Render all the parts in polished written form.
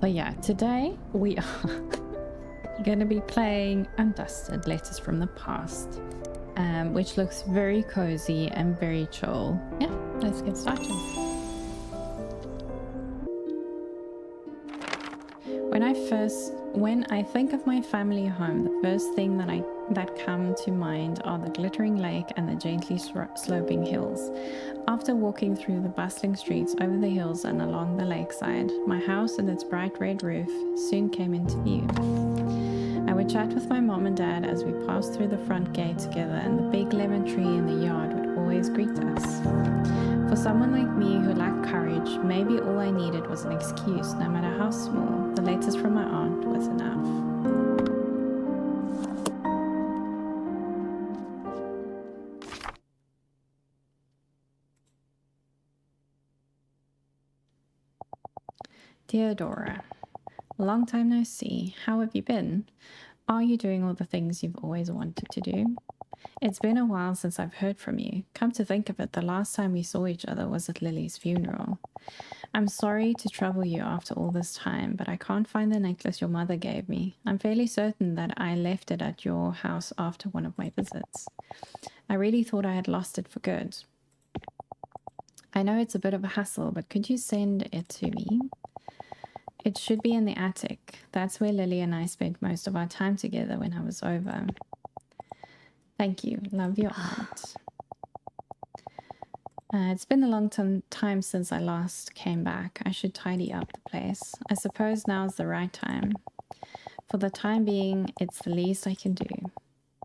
But yeah, today we are gonna be playing Undusted, Letters from the Past, which looks very cozy and very chill. Yeah, let's get started. When I think of my family home, the first thing that come to mind are the glittering lake and the gently sloping hills. After walking through the bustling streets, over the hills and along the lakeside, my house and its bright red roof soon came into view. I would chat with my mom and dad as we passed through the front gate together, and the big lemon tree in the yard would always greet us. For someone like me who lacked courage, maybe all I needed was an excuse, no matter how small. The letters from my aunt was enough. Dear Adora, long time no see. How have you been? Are you doing all the things you've always wanted to do? It's been a while since I've heard from you. Come to think of it, the last time we saw each other was at Lily's funeral. I'm sorry to trouble you after all this time, but I can't find the necklace your mother gave me. I'm fairly certain that I left it at your house after one of my visits. I really thought I had lost it for good. I know it's a bit of a hassle, but could you send it to me? It should be in the attic. That's where Lily and I spent most of our time together when I was over. Thank you. Love, your aunt. It's been a long time since I last came back. I should tidy up the place. I suppose now's the right time. For the time being, it's the least I can do.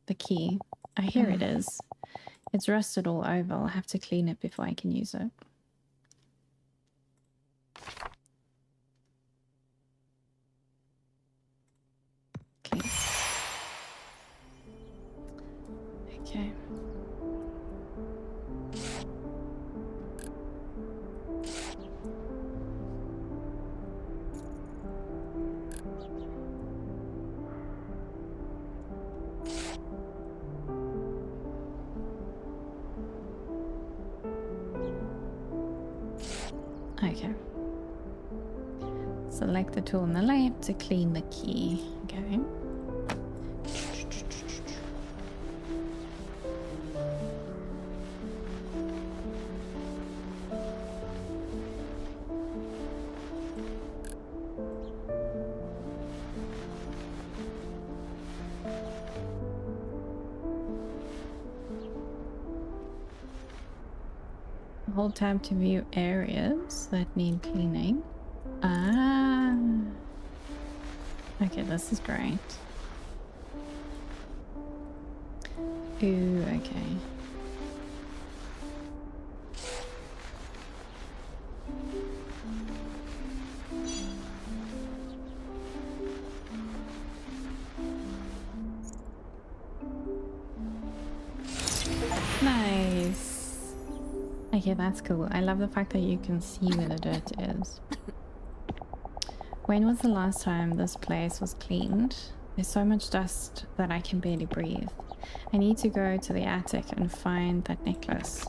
The key. Here it is. It's rusted all over. I'll have to clean it before I can use it. Okay. Okay. Okay. Select the tool on the left to clean the key. Okay. Hold tab to view areas that need cleaning. Okay, this is great. Ooh, okay. Nice. Okay, that's cool. I love the fact that you can see where the dirt is. When was the last time this place was cleaned? There's so much dust that I can barely breathe. I need to go to the attic and find that necklace.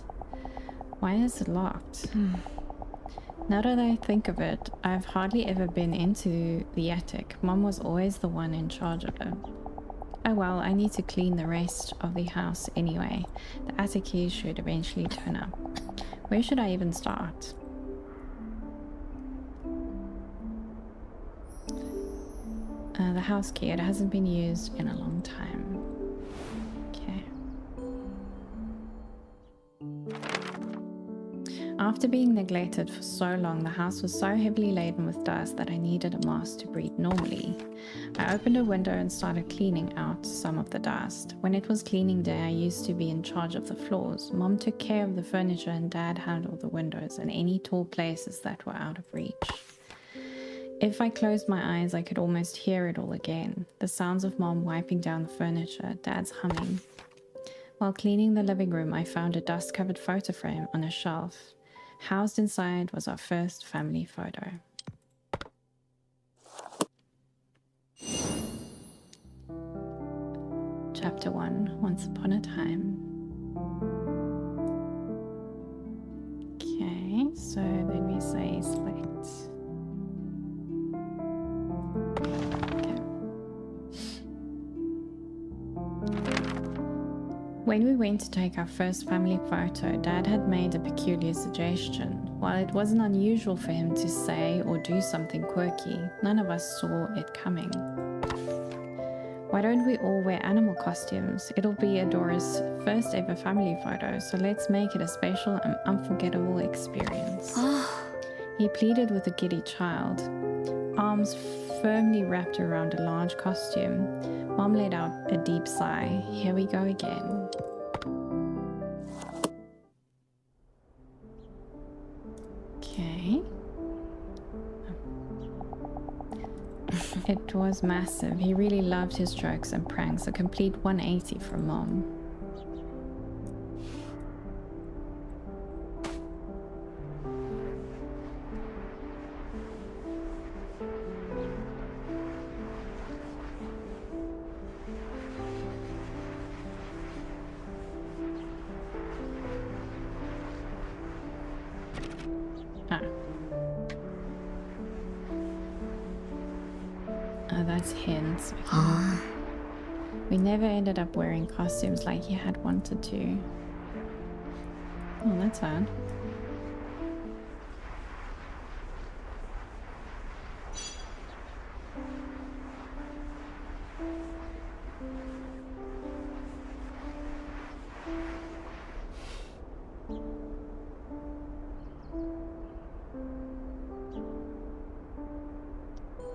Why is it locked? Now that I think of it, I've hardly ever been into the attic. Mom was always the one in charge of it. Oh well, I need to clean the rest of the house anyway. The attic keys should eventually turn up. Where should I even start? The house key, it hasn't been used in a long time. Okay. After being neglected for so long, the house was so heavily laden with dust that I needed a mask to breathe normally. I opened a window and started cleaning out some of the dust. When it was cleaning day, I used to be in charge of the floors. Mom took care of the furniture and Dad handled the windows and any tall places that were out of reach. If I closed my eyes, I could almost hear it all again. The sounds of Mom wiping down the furniture, Dad's humming. While cleaning the living room, I found a dust-covered photo frame on a shelf. Housed inside was our first family photo. Chapter 1, Once Upon a Time. Okay, so then we say select. Okay. When we went to take our first family photo, Dad had made a peculiar suggestion. While it wasn't unusual for him to say or do something quirky, none of us saw it coming. Why don't we all wear animal costumes? It'll be Adora's first ever family photo, so let's make it a special and unforgettable experience. He pleaded with a giddy child, arms firmly wrapped around a large costume. Mom let out a deep sigh. Here we go again. Okay. It was massive. He really loved his jokes and pranks, a complete 180 from Mom. Oh, that's hints. We never ended up wearing costumes like he had wanted to. Oh, that's odd.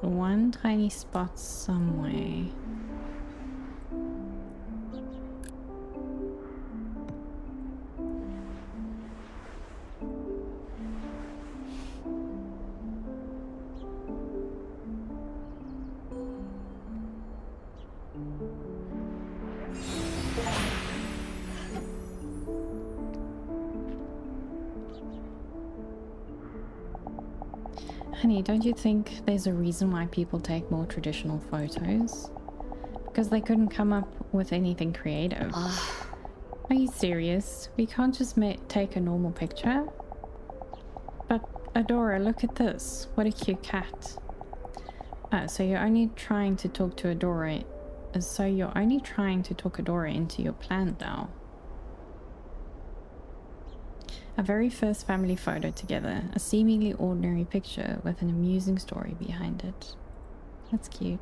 One tiny spot somewhere. Honey, don't you think there's a reason why people take more traditional photos? Because they couldn't come up with anything creative. Are you serious? We can't just take a normal picture? But Adora, look at this. What a cute cat. So you're only trying to talk to Adora. So you're only trying to talk Adora into your plan now. Our very first family photo together, a seemingly ordinary picture with an amusing story behind it. That's cute.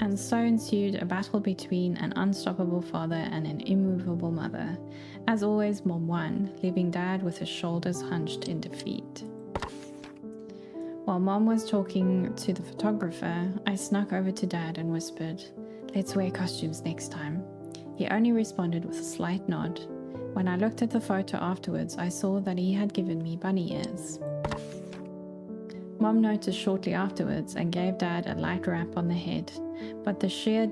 And so ensued a battle between an unstoppable father and an immovable mother. As always, Mom won, leaving Dad with his shoulders hunched in defeat. While Mom was talking to the photographer, I snuck over to Dad and whispered, "Let's wear costumes next time." He only responded with a slight nod. When I looked at the photo afterwards, I saw that he had given me bunny ears. Mom noticed shortly afterwards and gave Dad a light rap on the head, but the sheer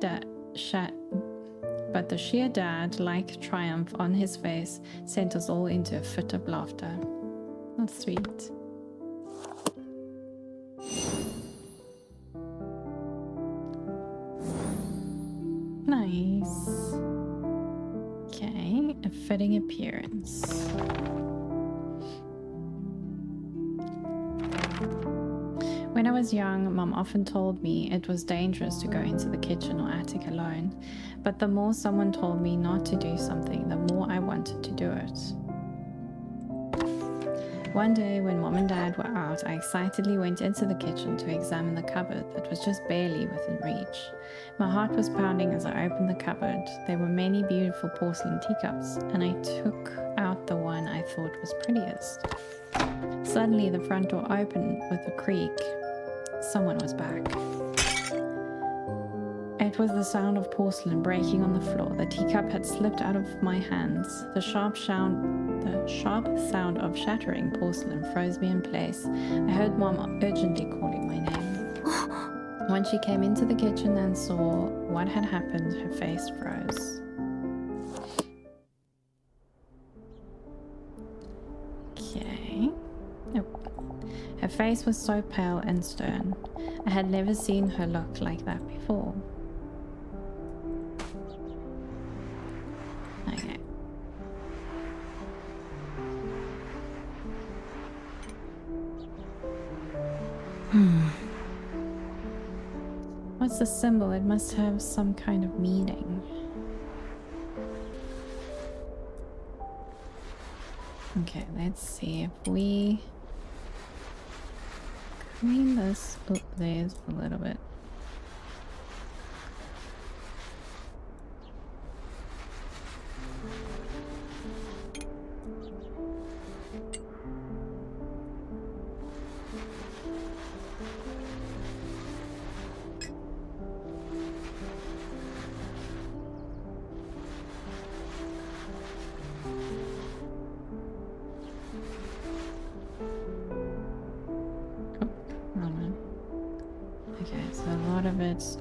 dad-like triumph on his face sent us all into a fit of laughter. That's sweet. Nice. Okay, a fitting appearance. When I was young, Mom often told me it was dangerous to go into the kitchen or attic alone, but the more someone told me not to do something, the more I wanted to do it. One day when Mom and Dad were out, I excitedly went into the kitchen to examine the cupboard that was just barely within reach. My heart was pounding as I opened the cupboard. There were many beautiful porcelain teacups, and I took out the one I thought was prettiest. Suddenly, the front door opened with a creak. Someone was back. It was the sound of porcelain breaking on the floor. The teacup had slipped out of my hands. The sharp sound of shattering porcelain froze me in place. I heard Mom urgently calling my name. When she came into the kitchen and saw what had happened, her face froze. Okay. Her face was so pale and stern. I had never seen her look like that before. Okay. What's the symbol? It must have some kind of meaning. Okay, let's see if we clean this. Oh, there's a little bit.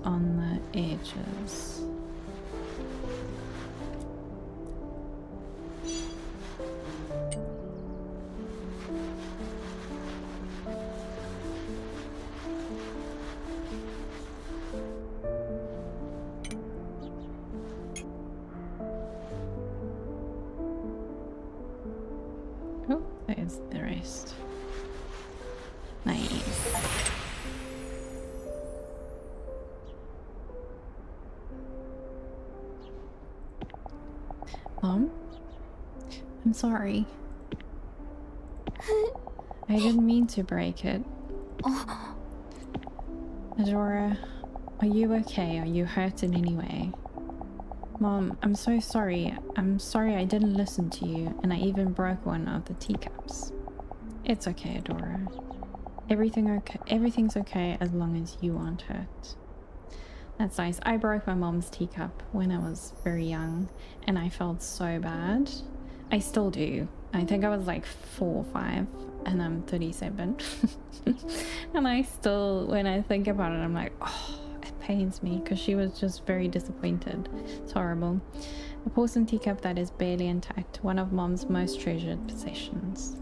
On the edges. Oh, there's the rest. Nice. Mom? I'm sorry. I didn't mean to break it. Adora, are you okay? Are you hurt in any way? Mom, I'm so sorry. I'm sorry I didn't listen to you, and I even broke one of the teacups. It's okay, Adora. Everything's okay as long as you aren't hurt. That's nice. I broke my mom's teacup when I was very young and I felt so bad. I still do. I think I was like 4 or 5 and I'm 37. And I still, when I think about it, I'm like, oh, it pains me because she was just very disappointed. It's horrible. A porcelain teacup that is barely intact, one of mom's most treasured possessions.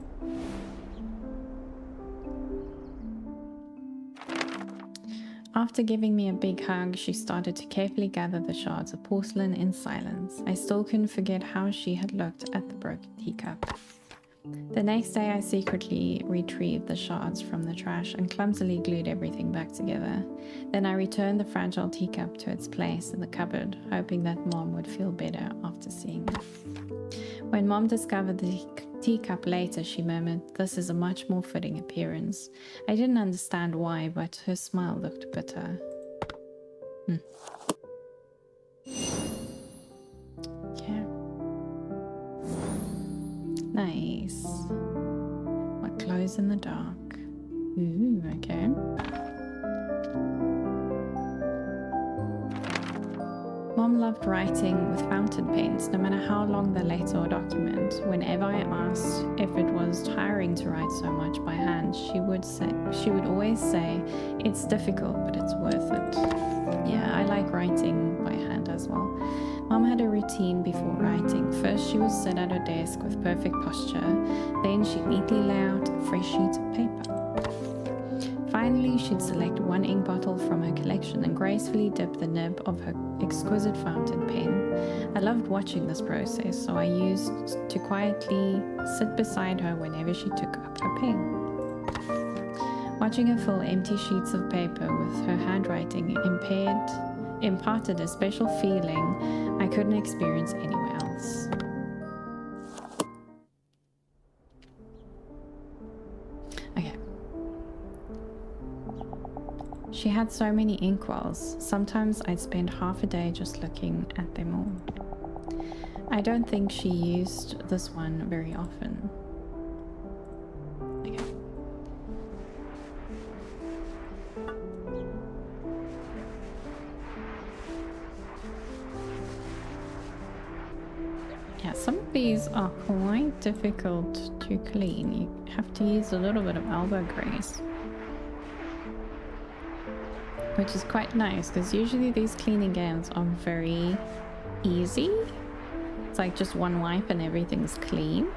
After giving me a big hug, she started to carefully gather the shards of porcelain in silence. I still couldn't forget how she had looked at the broken teacup. The next day, I secretly retrieved the shards from the trash and clumsily glued everything back together. Then I returned the fragile teacup to its place in the cupboard, hoping that Mom would feel better after seeing it. When Mom discovered the teacup later, she murmured, "This is a much more fitting appearance." I didn't understand why, but her smile looked bitter. Okay. Nice. What glows in the dark? Ooh, okay. Mom loved writing with fountain pens, no matter how long the letter or document. Whenever I asked if it was tiring to write so much by hand, she would always say, "It's difficult, but it's worth it." Yeah, I like writing by hand as well. Mom had a routine before writing. First, she would sit at her desk with perfect posture. Then she'd neatly lay out a fresh sheet of paper. Finally, she'd select one ink bottle from her collection and gracefully dip the nib of her exquisite fountain pen. I loved watching this process, so I used to quietly sit beside her whenever she took up her pen. Watching her fill empty sheets of paper with her handwriting imparted a special feeling I couldn't experience anywhere else. Okay. She had so many inkwells. Sometimes I'd spend half a day just looking at them all. I don't think she used this one very often. Okay. Yeah, some of these are quite difficult to clean. You have to use a little bit of elbow grease, which is quite nice because usually these cleaning games are very easy. It's like just one wipe and everything's clean,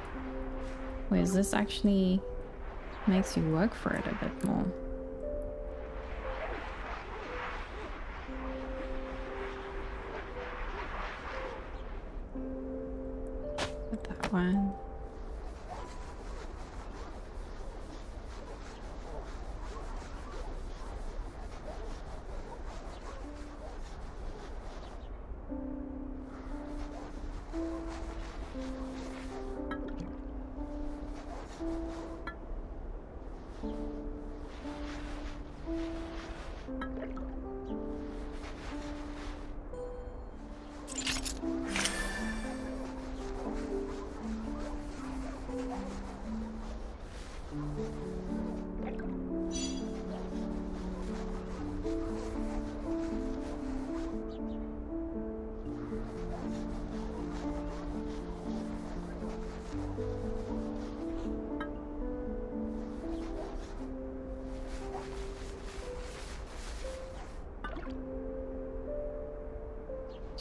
whereas this actually makes you work for it a bit more. Put that one.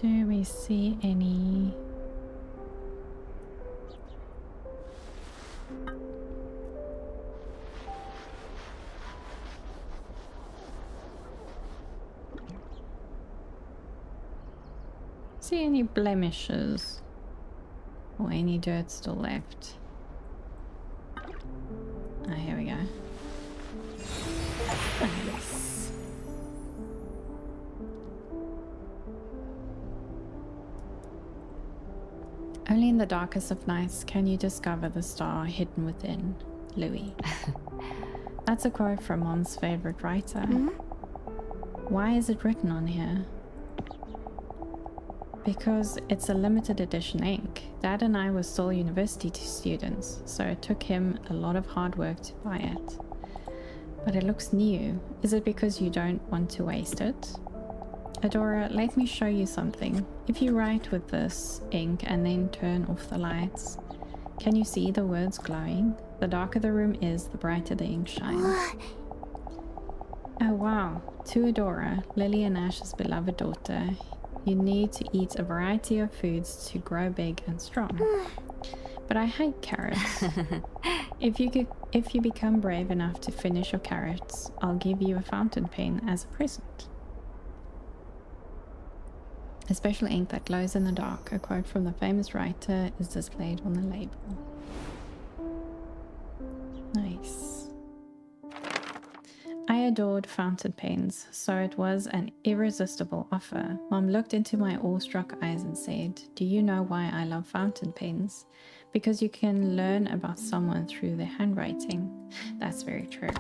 Do we see any? See any blemishes or any dirt still left? Ah, here we go. Nice. Only in the darkest of nights can you discover the star hidden within. Louis. That's a quote from Mom's favorite writer. Hmm? Why is it written on here? Because it's a limited edition ink. Dad and I were still university students, so it took him a lot of hard work to buy it. But it looks new. Is it because you don't want to waste it? Adora, let me show you something. If you write with this ink and then turn off the lights, can you see the words glowing? The darker the room is, the brighter the ink shines. Oh wow. To Adora, Lily and Ash's beloved daughter, you need to eat a variety of foods to grow big and strong. But I hate carrots. If you become brave enough to finish your carrots, I'll give you a fountain pen as a present. A special ink that glows in the dark, a quote from the famous writer, is displayed on the label. Nice. I adored fountain pens, so it was an irresistible offer. Mom looked into my awestruck eyes and said, "Do you know why I love fountain pens? Because you can learn about someone through their handwriting." That's very true.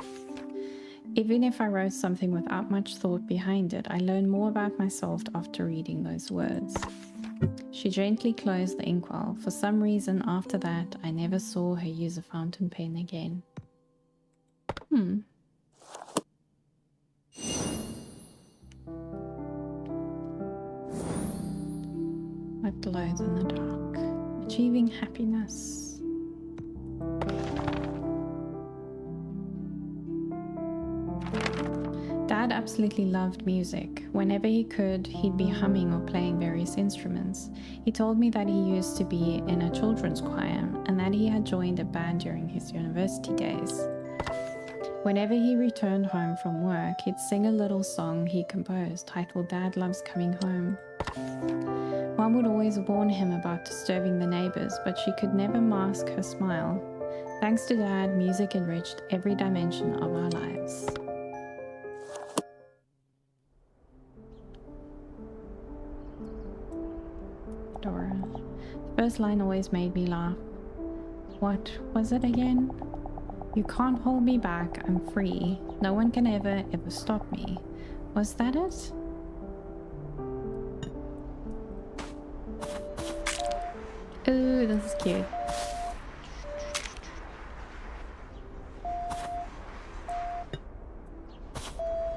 Even if I wrote something without much thought behind it, I learned more about myself after reading those words. She gently closed the inkwell. For some reason, after that, I never saw her use a fountain pen again. What glows in the dark? Achieving happiness. Dad absolutely loved music. Whenever he could, he'd be humming or playing various instruments. He told me that he used to be in a children's choir and that he had joined a band during his university days. Whenever he returned home from work, he'd sing a little song he composed titled "Dad Loves Coming Home." Mom would always warn him about disturbing the neighbors, but she could never mask her smile. Thanks to Dad, music enriched every dimension of our lives. Adora. The first line always made me laugh. What was it again? You can't hold me back, I'm free. No one can ever stop me. Was that it? Ooh, this is cute.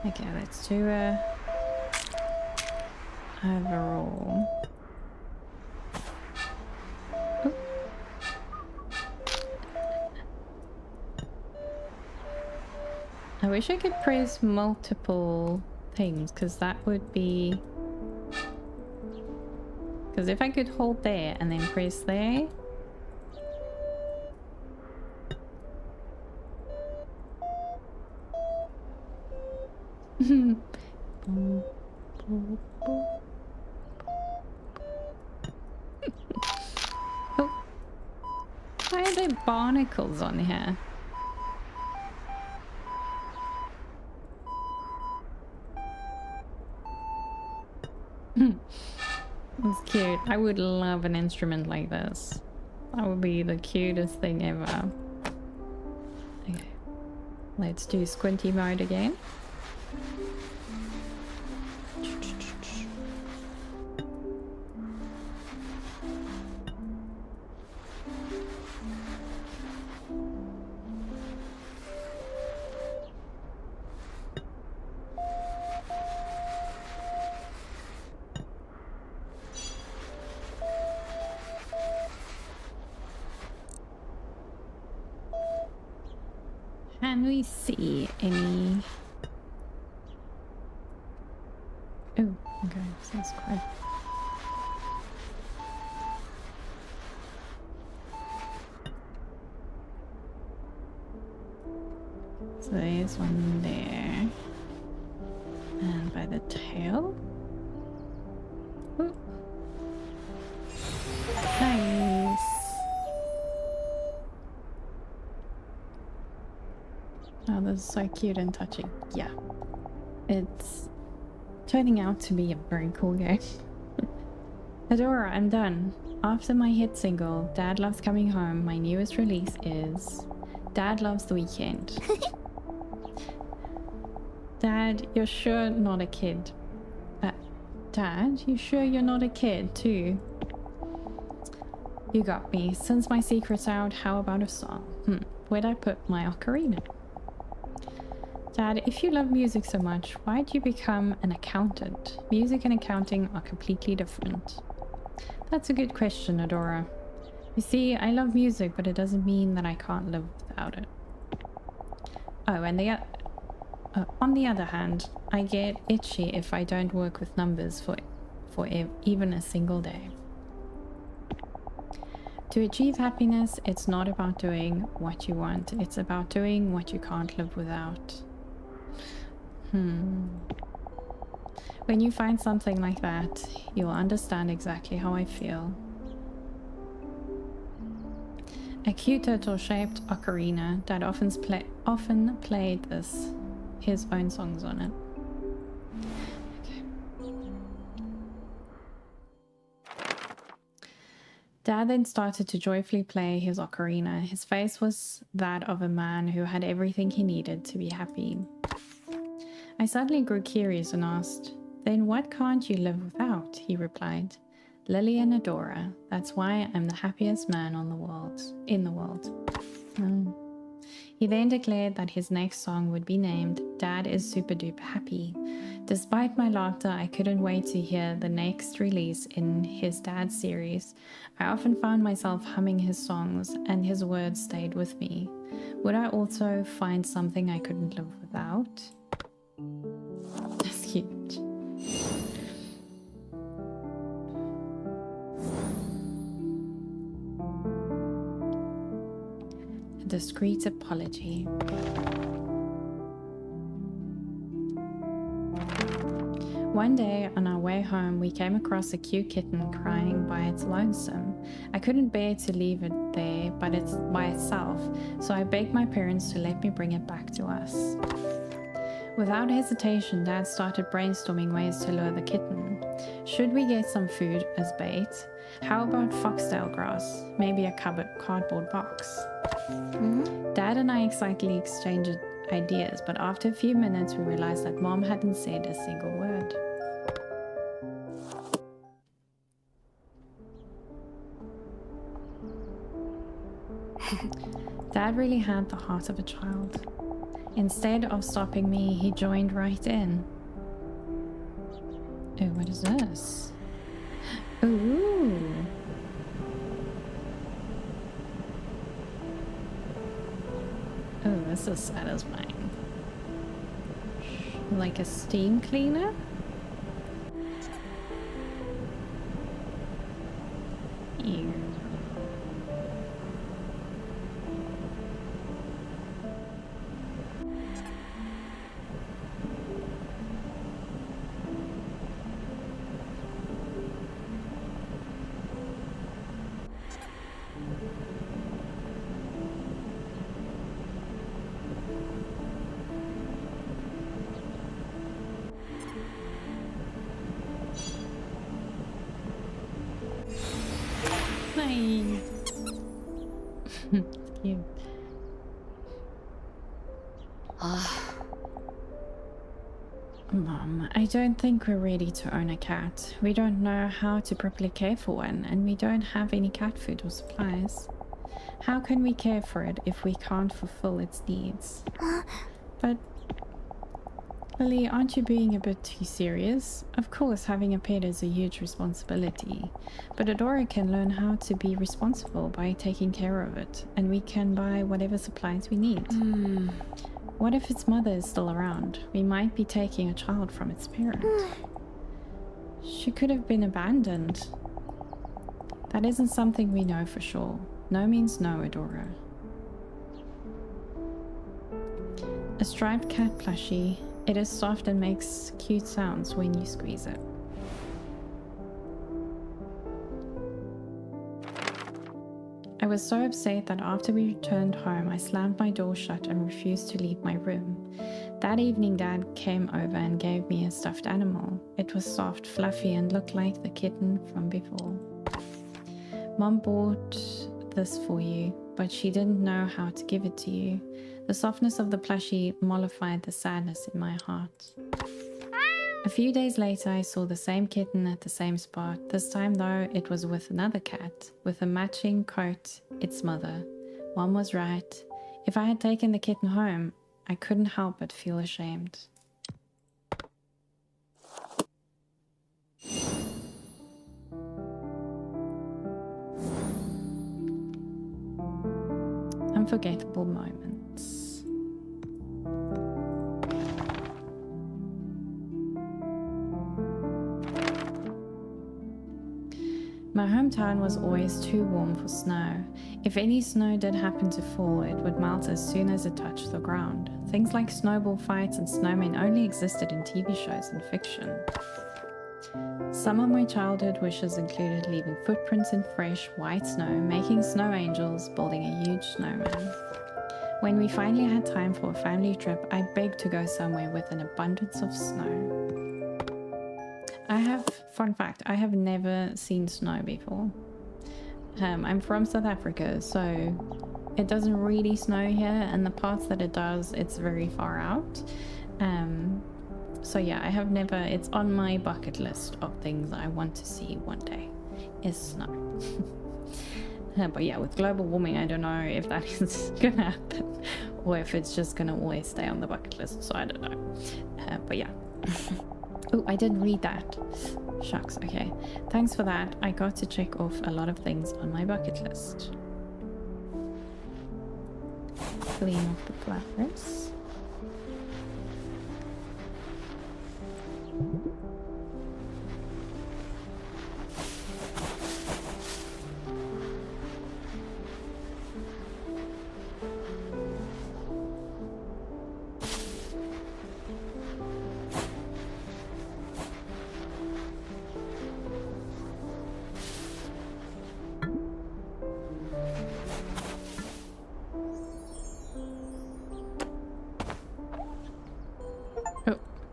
Okay, let's do a overall. Ooh. I wish I could press multiple things, because that would be... Because if I could hold there and then press there... Oh. Why are there barnacles on here? That's cute. I would love an instrument like this. That would be the cutest thing ever. Okay. Let's do squinty mode again. Can we see any... Oh, okay, so that's quite There's one there. And by the tail. Ooh. Nice. Oh, this is so cute and touching. Yeah. It's turning out to be a very cool game. Adora, I'm done. After my hit single, Dad Loves Coming Home, my newest release is Dad Loves the Weekend. Dad, you're sure not a kid? Dad, you sure you're not a kid too? You got me. Since my secret's out, how about a song? Where'd I put my ocarina? Dad, if you love music so much, why'd you become an accountant? Music and accounting are completely different. That's a good question, Adora. You see, I love music, but it doesn't mean that I can't live without it. Oh, and on the other hand, I get itchy if I don't work with numbers for even a single day. To achieve happiness, it's not about doing what you want. It's about doing what you can't live without. When you find something like that, you'll understand exactly how I feel. A cute turtle-shaped ocarina that often played his own songs on it. Okay. Dad then started to joyfully play his ocarina. His face was that of a man who had everything he needed to be happy. I suddenly grew curious and asked, "Then what can't you live without?" He replied, "Lily and Adora. That's why I'm the happiest man in the world. He then declared that his next song would be named Dad is Super Duper Happy. Despite my laughter, I couldn't wait to hear the next release in his Dad series. I often found myself humming his songs, and his words stayed with me. Would I also find something I couldn't live without? That's cute. A discreet apology. One day on our way home, we came across a cute kitten crying by its lonesome. I couldn't bear to leave it there by itself, so I begged my parents to let me bring it back to us. Without hesitation, Dad started brainstorming ways to lure the kitten. Should we get some food as bait? How about foxtail grass? Maybe a cardboard box? Dad and I excitedly exchanged ideas, but after a few minutes we realized that Mom hadn't said a single word. Dad really had the heart of a child. Instead of stopping me, he joined right in. Oh, what is this? Ooh. Oh, this is satisfying. Like a steam cleaner? Ew. Nice. It's cute. Mom, I don't think we're ready to own a cat. We don't know how to properly care for one, and we don't have any cat food or supplies. How can we care for it if we can't fulfill its needs? But Lily, aren't you being a bit too serious? Of course, having a pet is a huge responsibility, but Adora can learn how to be responsible by taking care of it, and we can buy whatever supplies we need. What if its mother is still around? We might be taking a child from its parent. She could have been abandoned. That isn't something we know for sure. No means no, Adora. A striped cat plushie. It is soft and makes cute sounds when you squeeze it. I was so upset that after we returned home, I slammed my door shut and refused to leave my room. That evening, Dad came over and gave me a stuffed animal. It was soft, fluffy, and looked like the kitten from before. Mom bought this for you, but she didn't know how to give it to you. The softness of the plushie mollified the sadness in my heart. A few days later, I saw the same kitten at the same spot. This time, though, it was with another cat, with a matching coat, its mother. Mom was right. If I had taken the kitten home, I couldn't help but feel ashamed. Unforgettable moments. My hometown was always too warm for snow. If any snow did happen to fall, it would melt as soon as it touched the ground. Things like snowball fights and snowmen only existed in TV shows and fiction. Some of my childhood wishes included leaving footprints in fresh, white snow, making snow angels, building a huge snowman. When we finally had time for a family trip, I begged to go somewhere with an abundance of snow. Fun fact, I have never seen snow before. I'm from South Africa, so it doesn't really snow here, and the parts that it does, it's very far out. So yeah, I have never, it's on my bucket list of things I want to see one day, is snow. But yeah, with global warming, I don't know if that is gonna happen, or if it's just gonna always stay on the bucket list, so I don't know. But yeah. Oh, I didn't read that. Shucks, okay. Thanks for that. I got to check off a lot of things on my bucket list. Clean off the flowers.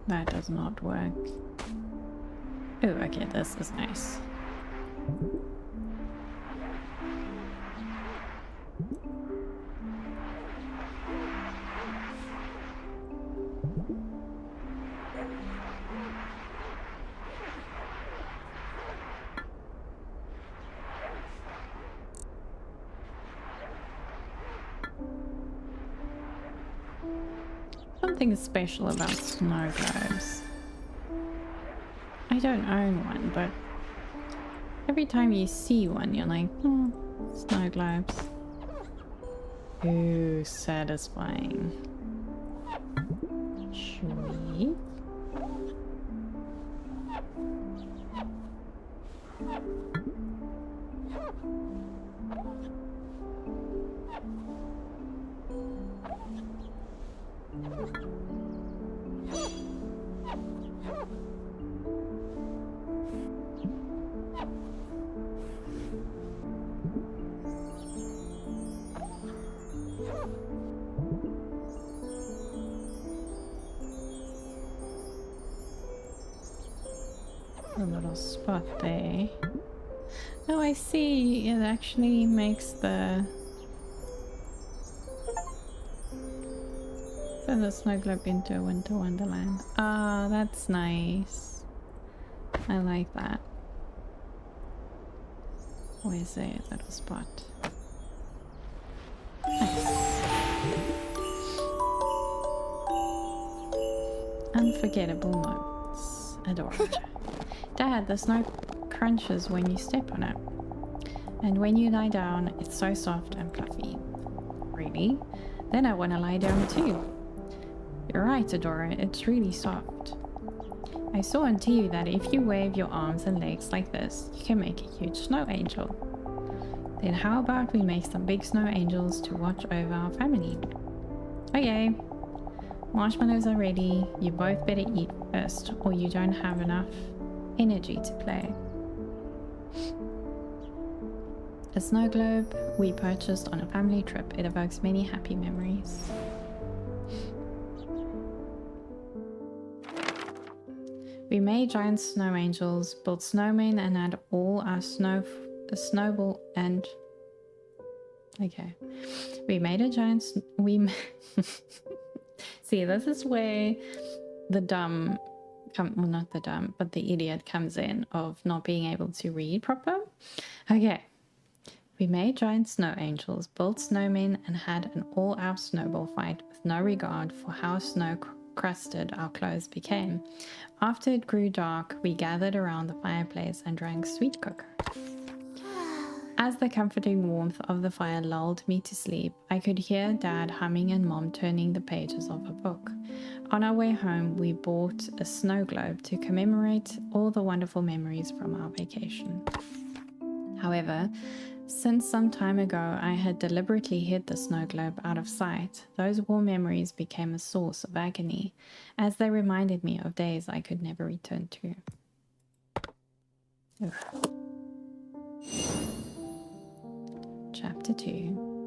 That does not work. Oh, okay, this is nice. Something special about snow globes. I don't own one, but every time you see one, you're like, oh, snow globes. Ooh, satisfying. Sweet. A little spot there. Oh, I see. It actually makes the snow globe into a winter wonderland. Ah, that's nice. I like that. Where's the little spot? Nice. Unforgettable moments. Adora. Dad, the snow crunches when you step on it. And when you lie down, it's so soft and fluffy. Really? Then I want to lie down too. You're right, Adora, it's really soft. I saw on TV that if you wave your arms and legs like this, you can make a huge snow angel. Then how about we make some big snow angels to watch over our family? Okay. Marshmallows are ready. You both better eat first, or you don't have enough energy to play. A snow globe we purchased on a family trip. It evokes many happy memories. We made giant snow angels, built snowmen, and had all our snowball and... Okay. We made a giant... See, this is where the dumb... well, not the dumb, but the idiot comes in of not being able to read proper. Okay. We made giant snow angels, built snowmen, and had an all-out snowball fight with no regard for how snow-crusted our clothes became. After it grew dark, we gathered around the fireplace and drank sweet cocoa. As the comforting warmth of the fire lulled me to sleep, I could hear Dad humming and Mom turning the pages of a book. On our way home, we bought a snow globe to commemorate all the wonderful memories from our vacation. However, since some time ago I had deliberately hid the snow globe out of sight, those warm memories became a source of agony, as they reminded me of days I could never return to. Ugh. Chapter 2.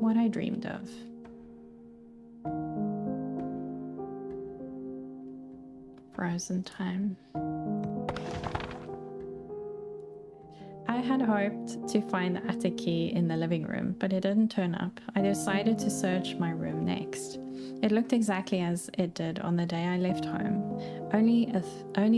What I Dreamed of. Frozen time. I had hoped to find the attic key in the living room, but it didn't turn up. I decided to search my room next. It looked exactly as it did on the day I left home. Only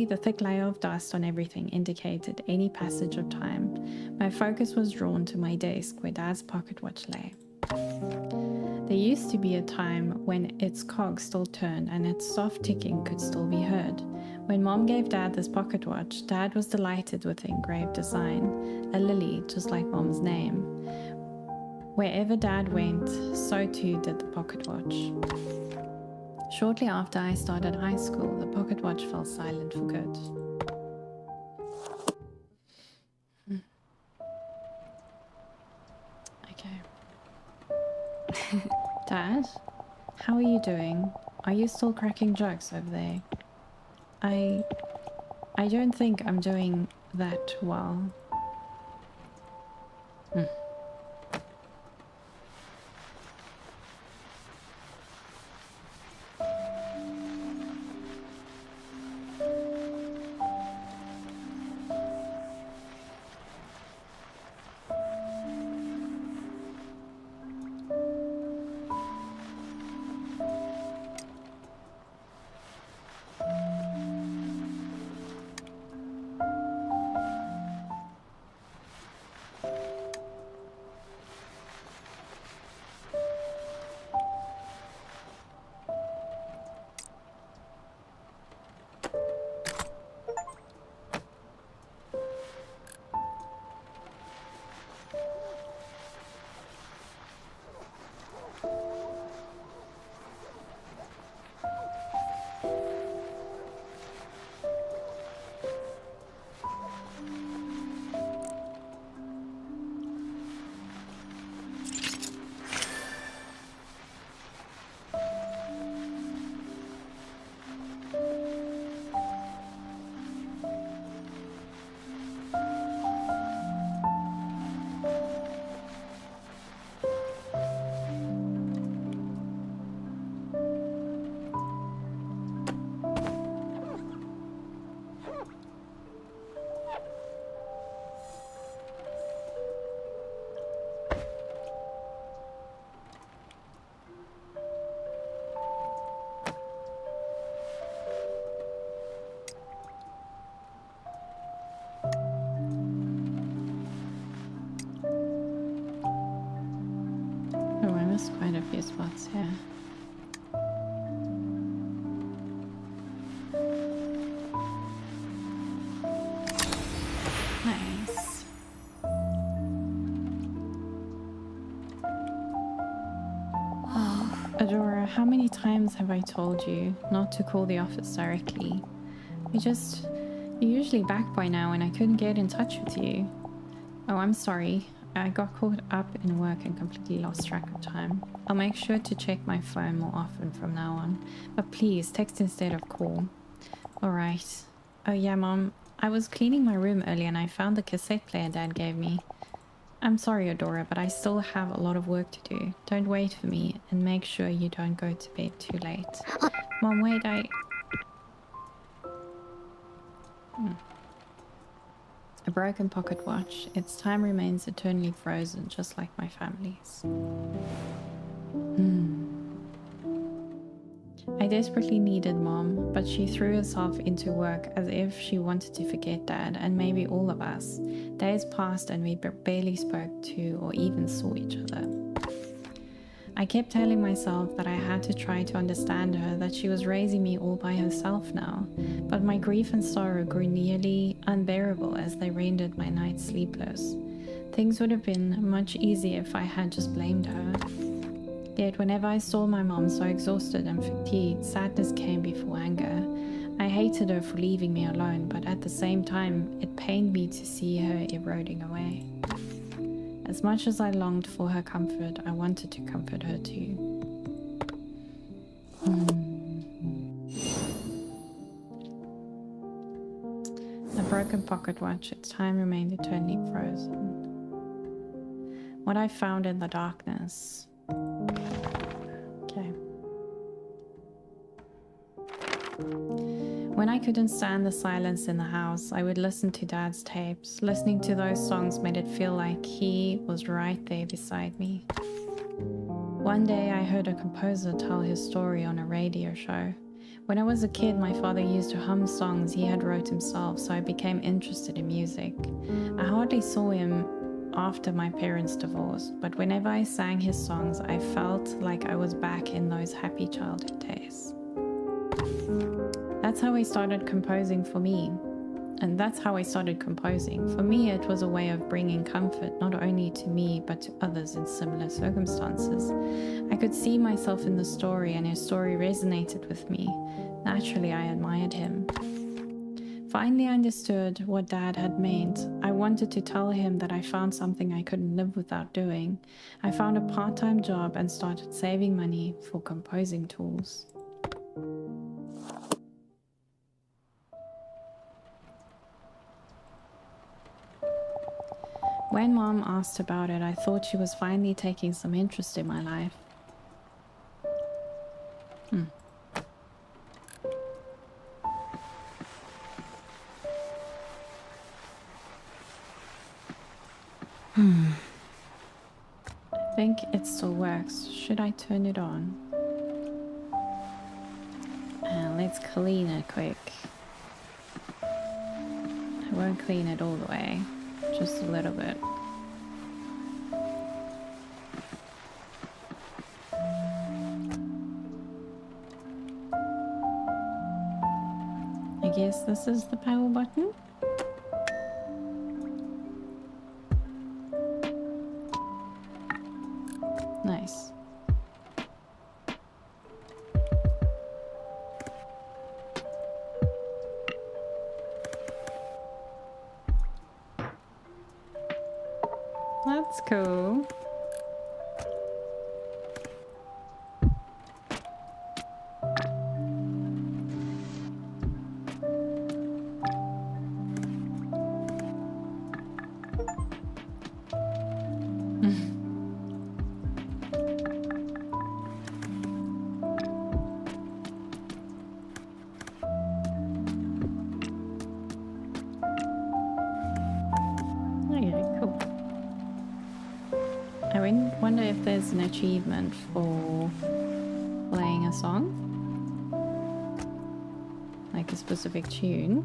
the thick layer of dust on everything indicated any passage of time. My focus was drawn to my desk where Dad's pocket watch lay. There used to be a time when its cogs still turned and its soft ticking could still be heard. When Mom gave Dad this pocket watch, Dad was delighted with the engraved design, a lily just like Mom's name. Wherever Dad went, so too did the pocket watch. Shortly after I started high school, the pocket watch fell silent for good. Okay. Dad, how are you doing? Are you still cracking jokes over there? I don't think I'm doing that well. Quite a few spots here. Nice. Oh, Adora, how many times have I told you not to call the office directly? You're usually back by now and I couldn't get in touch with you. Oh, I'm sorry. I got caught up in work and completely lost track of time. I'll make sure to check my phone more often from now on. But please, text instead of call. Alright. Oh yeah, Mom. I was cleaning my room earlier and I found the cassette player Dad gave me. I'm sorry, Adora, but I still have a lot of work to do. Don't wait for me and make sure you don't go to bed too late. Mom, wait, A broken pocket watch. Its time remains eternally frozen, just like my family's. I desperately needed Mom, but she threw herself into work as if she wanted to forget Dad and maybe all of us. Days passed and we barely spoke to or even saw each other. I kept telling myself that I had to try to understand her, that she was raising me all by herself now, but my grief and sorrow grew nearly unbearable as they rendered my nights sleepless. Things would have been much easier if I had just blamed her. Yet whenever I saw my mom so exhausted and fatigued, sadness came before anger. I hated her for leaving me alone, but at the same time, it pained me to see her eroding away. As much as I longed for her comfort, I wanted to comfort her too. A broken pocket watch, its time remained eternally frozen. What I found in the darkness. Okay. When I couldn't stand the silence in the house, I would listen to Dad's tapes. Listening to those songs made it feel like he was right there beside me. One day I heard a composer tell his story on a radio show. When I was a kid, my father used to hum songs he had wrote himself, so I became interested in music. I hardly saw him after my parents' divorce, but whenever I sang his songs, I felt like I was back in those happy childhood days. That's how I started composing for me. And that's how I started composing. For me, it was a way of bringing comfort, not only to me, but to others in similar circumstances. I could see myself in the story, and his story resonated with me. Naturally, I admired him. Finally, I understood what Dad had meant. I wanted to tell him that I found something I couldn't live without doing. I found a part-time job and started saving money for composing tools. When Mom asked about it, I thought she was finally taking some interest in my life. I think it still works. Should I turn it on? Let's clean it quick. I won't clean it all the way, just a little bit. I guess this is the power button. Nice. That's cool. I wonder if there's an achievement for playing a song, like a specific tune.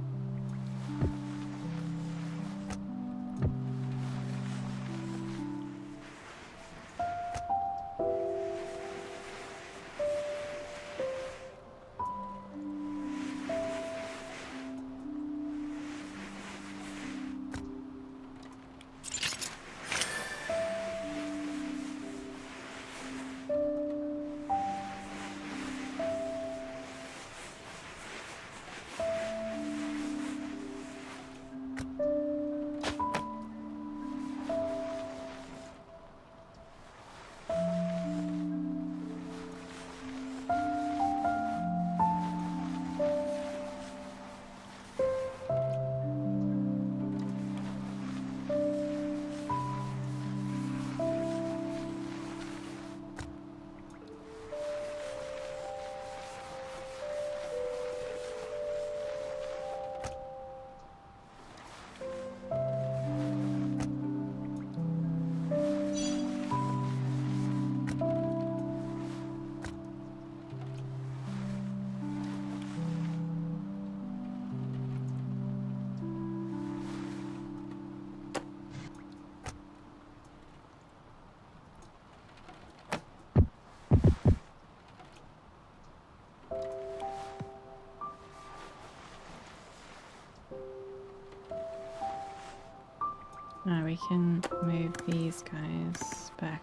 Now we can move these guys back.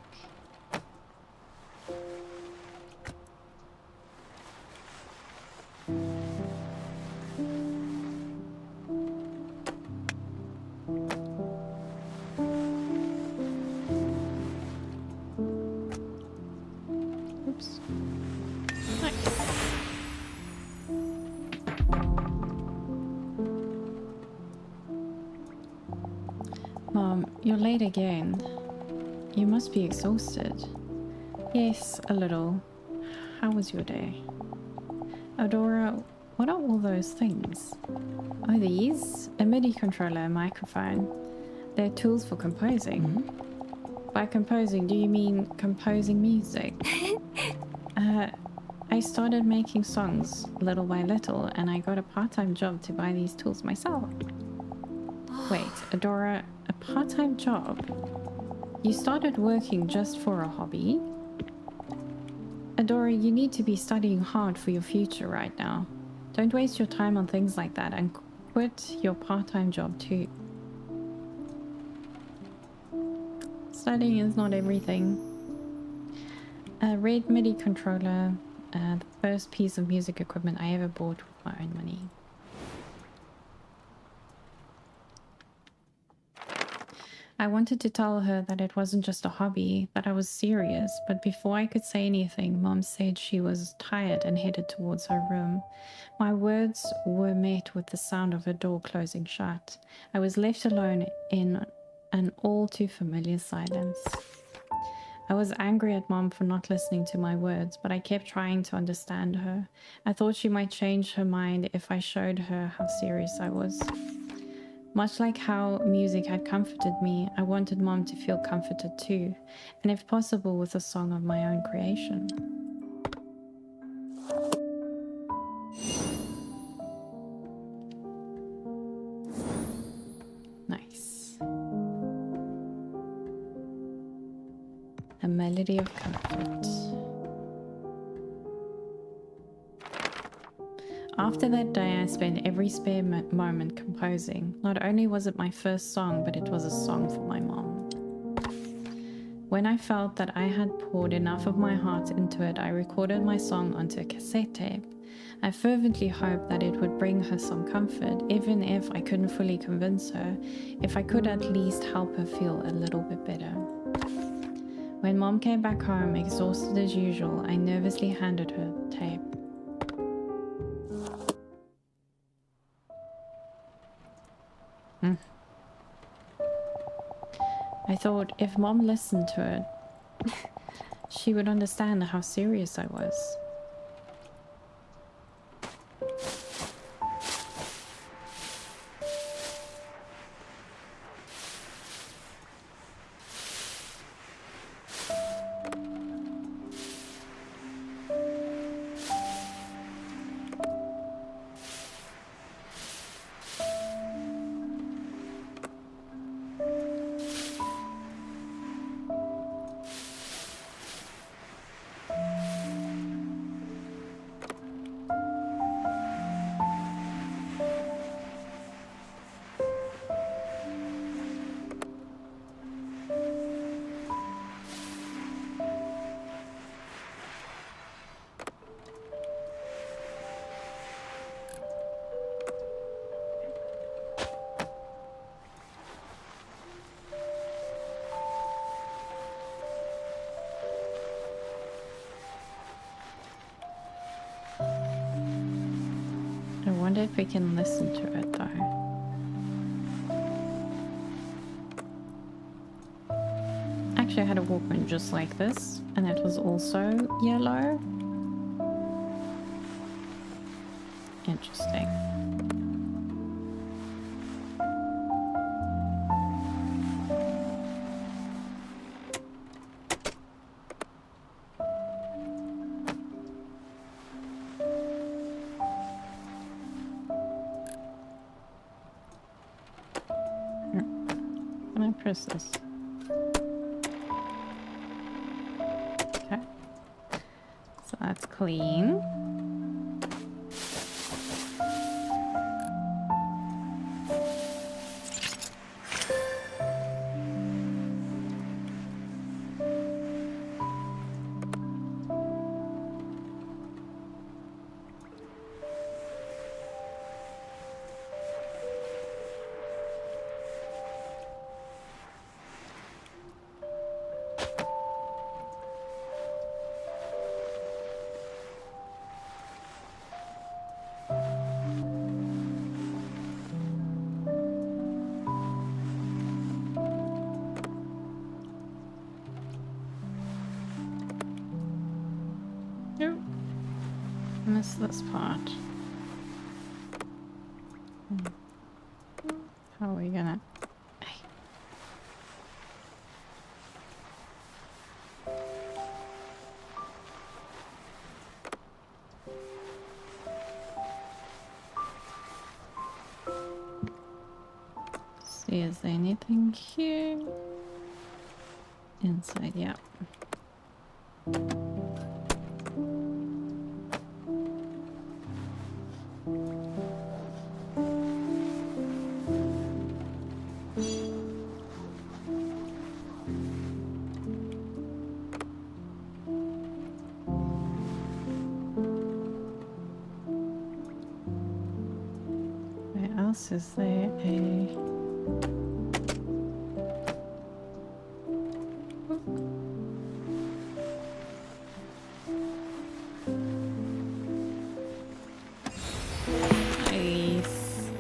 Oops. Nice. Mom, you're late again. You must be exhausted. Yes, a little. How was your day? Adora, what are all those things? Oh, these? A MIDI controller and microphone. They're tools for composing. By composing, do you mean composing music? I started making songs little by little, and I got a part-time job to buy these tools myself. Wait, Adora, a part-time job? You started working just for a hobby? Adora, you need to be studying hard for your future right now. Don't waste your time on things like that and quit your part-time job too. Studying is not everything. A red MIDI controller, the first piece of music equipment I ever bought with my own money. I wanted to tell her that it wasn't just a hobby, that I was serious, but before I could say anything, Mom said she was tired and headed towards her room. My words were met with the sound of her door closing shut. I was left alone in an all too familiar silence. I was angry at Mom for not listening to my words, but I kept trying to understand her. I thought she might change her mind if I showed her how serious I was. Much like how music had comforted me, I wanted Mom to feel comforted too, and if possible with a song of my own creation. Nice. A melody of comfort. After that day, I spent every spare moment composing. Not only was it my first song, but it was a song for my mom. When I felt that I had poured enough of my heart into it, I recorded my song onto a cassette tape. I fervently hoped that it would bring her some comfort, even if I couldn't fully convince her, if I could at least help her feel a little bit better. When Mom came back home, exhausted as usual, I nervously handed her the tape. I thought if Mom listened to it, she would understand how serious I was. I wonder if we can listen to it though. Actually, I had a Walkman just like this, and it was also yellow. Interesting. Can I press this? Okay. So that's clean. missed this part. How are we gonna... Hey. See, is there anything here? Inside, yeah. Where else is there a... Nice.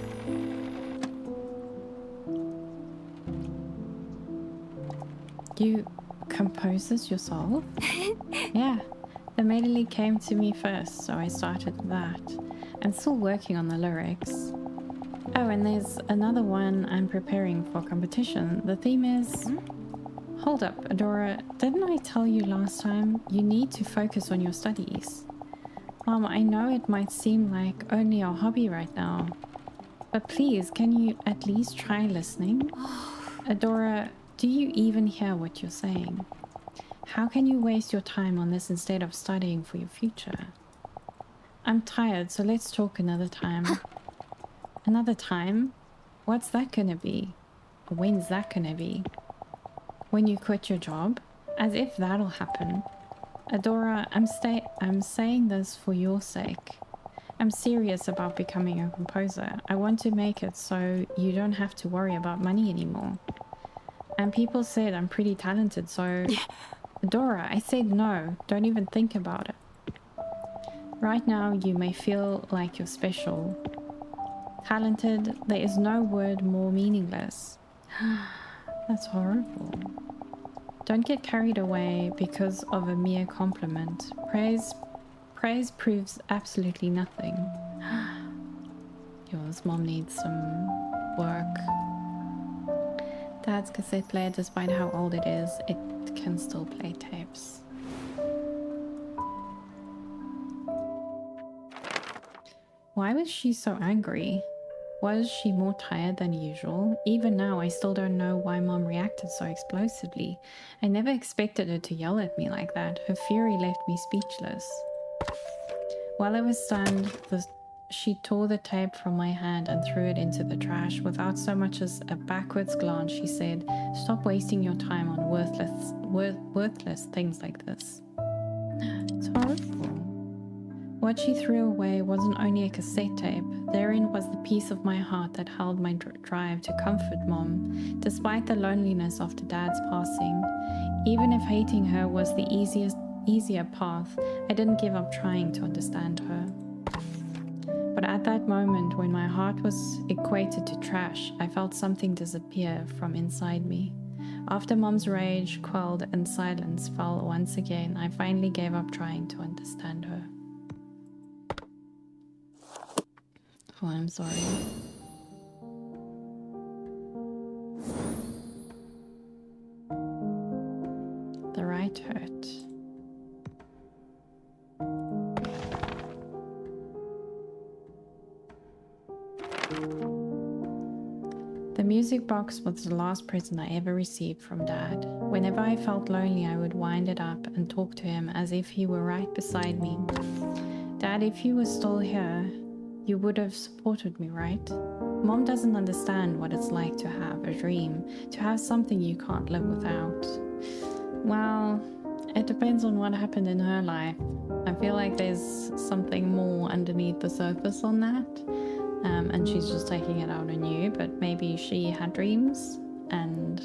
You compose this yourself? Yeah. The melody came to me first, so I started that. I'm still working on the lyrics. Oh, and there's another one I'm preparing for competition. The theme is... Hold up, Adora. Didn't I tell you last time you need to focus on your studies? Mom, I know it might seem like only a hobby right now, but please, can you at least try listening? Adora, do you even hear what you're saying? How can you waste your time on this instead of studying for your future? I'm tired, so let's talk another time. Another time? What's that gonna be? Or when's that gonna be? When you quit your job? As if that'll happen. Adora, I'm saying this for your sake. I'm serious about becoming a composer. I want to make it so you don't have to worry about money anymore. And people said I'm pretty talented, so... Adora, I said no. Don't even think about it. Right now, you may feel like you're special. Talented, there is no word more meaningless. That's horrible. Don't get carried away because of a mere compliment. Praise proves absolutely nothing. Yours mom needs some work. Dad's cassette player, despite how old it is, it can still play tapes. Why was she so angry? Was she more tired than usual? Even now, I still don't know why Mom reacted so explosively. I never expected her to yell at me like that. Her fury left me speechless. While I was stunned, she tore the tape from my hand and threw it into the trash. Without so much as a backwards glance, she said, "Stop wasting your time on worthless things like this." It's horrible. What she threw away wasn't only a cassette tape. Therein was the piece of my heart that held my drive to comfort Mom. Despite the loneliness after Dad's passing, even if hating her was the easier path, I didn't give up trying to understand her. But at that moment, when my heart was equated to trash, I felt something disappear from inside me. After Mom's rage quelled and silence fell once again, I finally gave up trying to understand her. Oh, I'm sorry. The right hurt. The music box was the last present I ever received from Dad. Whenever I felt lonely, I would wind it up and talk to him as if he were right beside me. Dad, if you were still here, you would have supported me, right? Mom doesn't understand what it's like to have a dream, to have something you can't live without. Well, it depends on what happened in her life. I feel like there's something more underneath the surface on that. And she's just taking it out on you, but maybe she had dreams and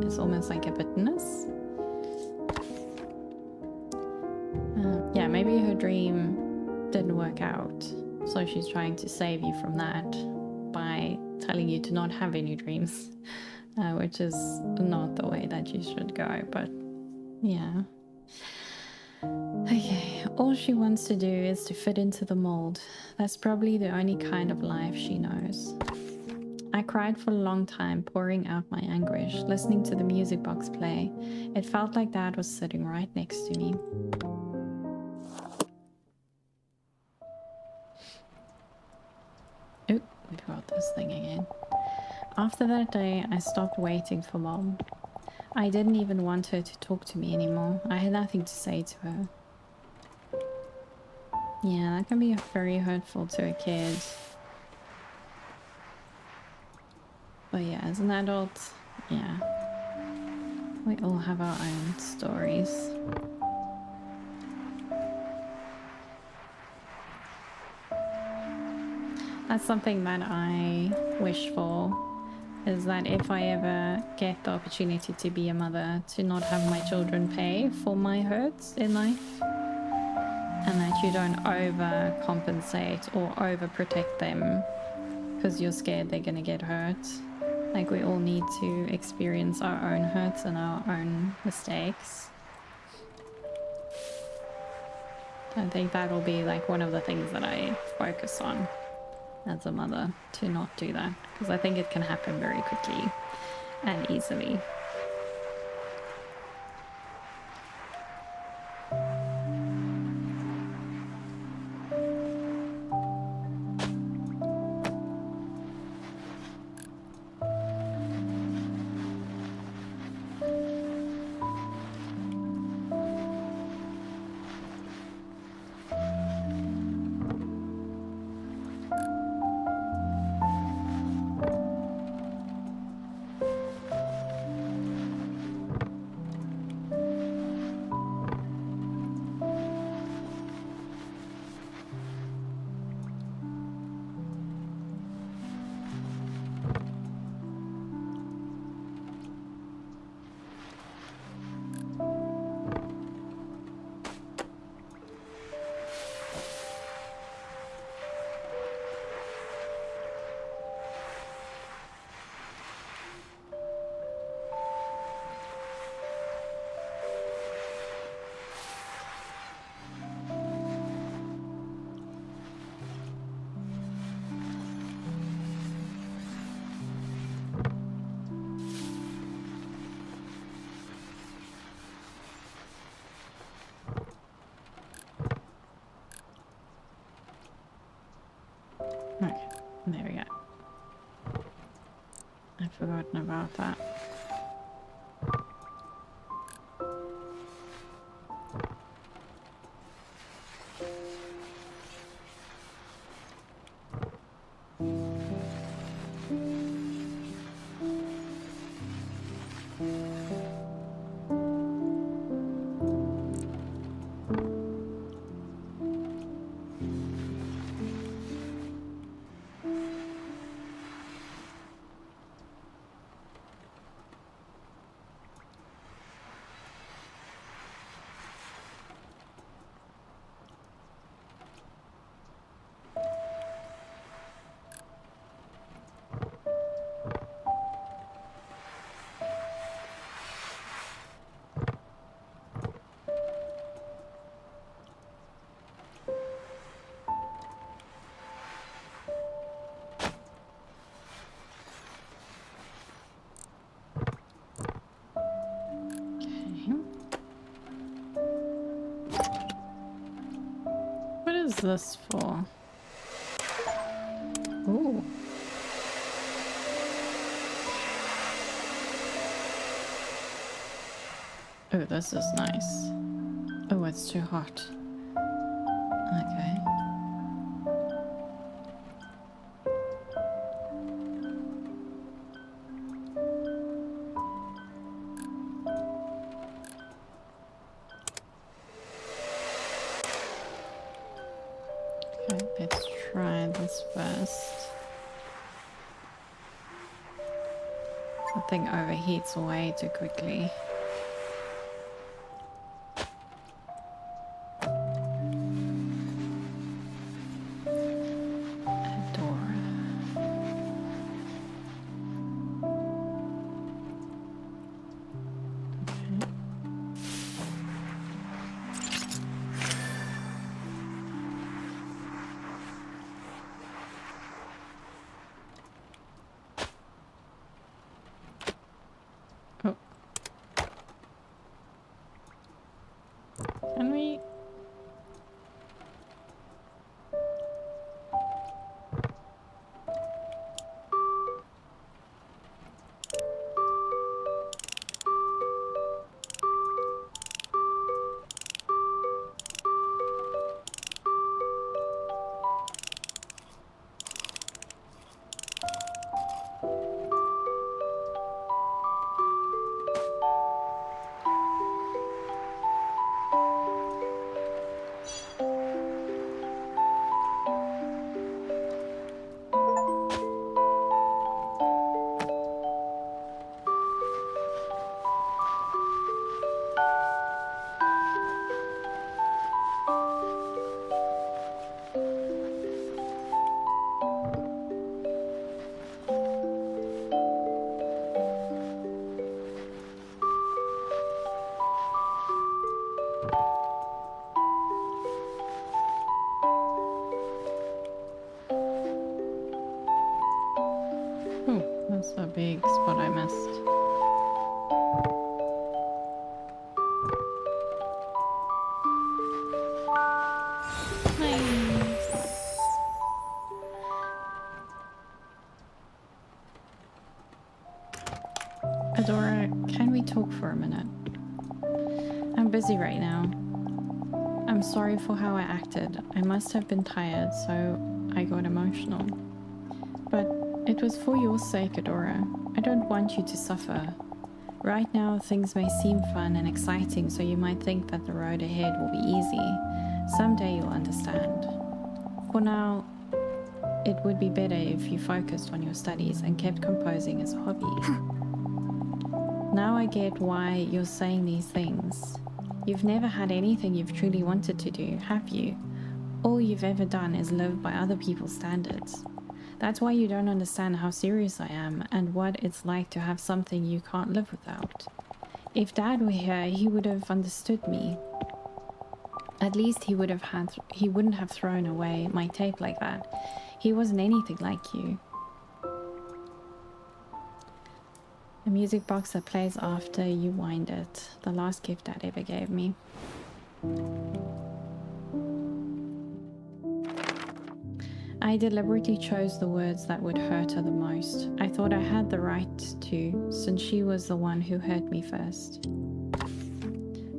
it's almost like a bitterness. Yeah, maybe her dream didn't work out, so she's trying to save you from that by telling you to not have any dreams, which is not the way that you should go, but yeah. Okay, all she wants to do is to fit into the mold. That's probably the only kind of life she knows. I cried for a long time, pouring out my anguish, listening to the music box play. It felt like Dad was sitting right next to me. Oh, we forgot this thing again. After that day, I stopped waiting for Mom. I didn't even want her to talk to me anymore. I had nothing to say to her. Yeah, that can be very hurtful to a kid. But yeah, as an adult, yeah, we all have our own stories. That's something that I wish for, is that if I ever get the opportunity to be a mother, to not have my children pay for my hurts in life, and that you don't overcompensate or overprotect them because you're scared they're gonna get hurt. Like, we all need to experience our own hurts and our own mistakes. I think that'll be like one of the things that I focus on as a mother, to not do that, because I think it can happen very quickly and easily. Okay, there we go. I'd forgotten about that. What is this for? Ooh. Oh, this is nice. Oh, it's too hot. Okay. Okay, let's try this first. The thing overheats way too quickly. Adora. Okay. Oh, that's a big spot I missed. Nice. Adora, can we talk for a minute? I'm busy right now. I'm sorry for how I acted. I must have been tired, so I got emotional. But it was for your sake, Adora. I don't want you to suffer. Right now, things may seem fun and exciting, so you might think that the road ahead will be easy. Someday you'll understand. For now, it would be better if you focused on your studies and kept composing as a hobby. Now I get why you're saying these things. You've never had anything you've truly wanted to do, have you? All you've ever done is live by other people's standards. That's why you don't understand how serious I am and what it's like to have something you can't live without. If Dad were here, he would have understood me. At least he wouldn't have thrown away my tape like that. He wasn't anything like you. A music box that plays after you wind it. The last gift Dad ever gave me. I deliberately chose the words that would hurt her the most. I thought I had the right to, since she was the one who hurt me first.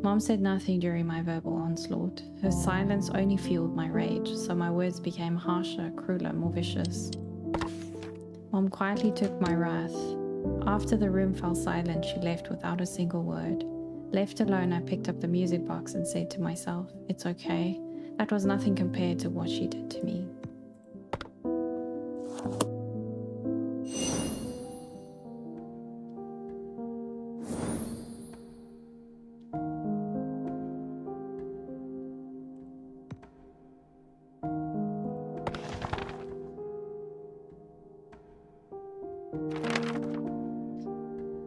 Mom said nothing during my verbal onslaught. Her silence only fueled my rage, so my words became harsher, crueler, more vicious. Mom quietly took my wrath. After the room fell silent, she left without a single word. Left alone, I picked up the music box and said to myself, "It's okay. That was nothing compared to what she did to me."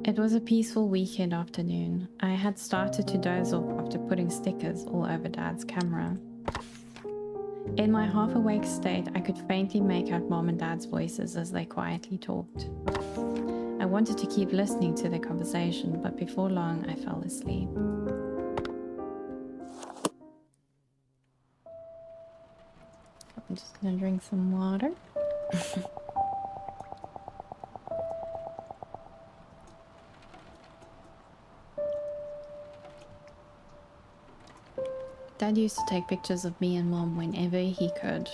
It was a peaceful weekend afternoon. I had started to doze off after putting stickers all over Dad's camera. In my half-awake state, I could faintly make out Mom and Dad's voices as they quietly talked. I wanted to keep listening to their conversation, but before long, I fell asleep. I'm just gonna drink some water. Dad used to take pictures of me and Mom whenever he could.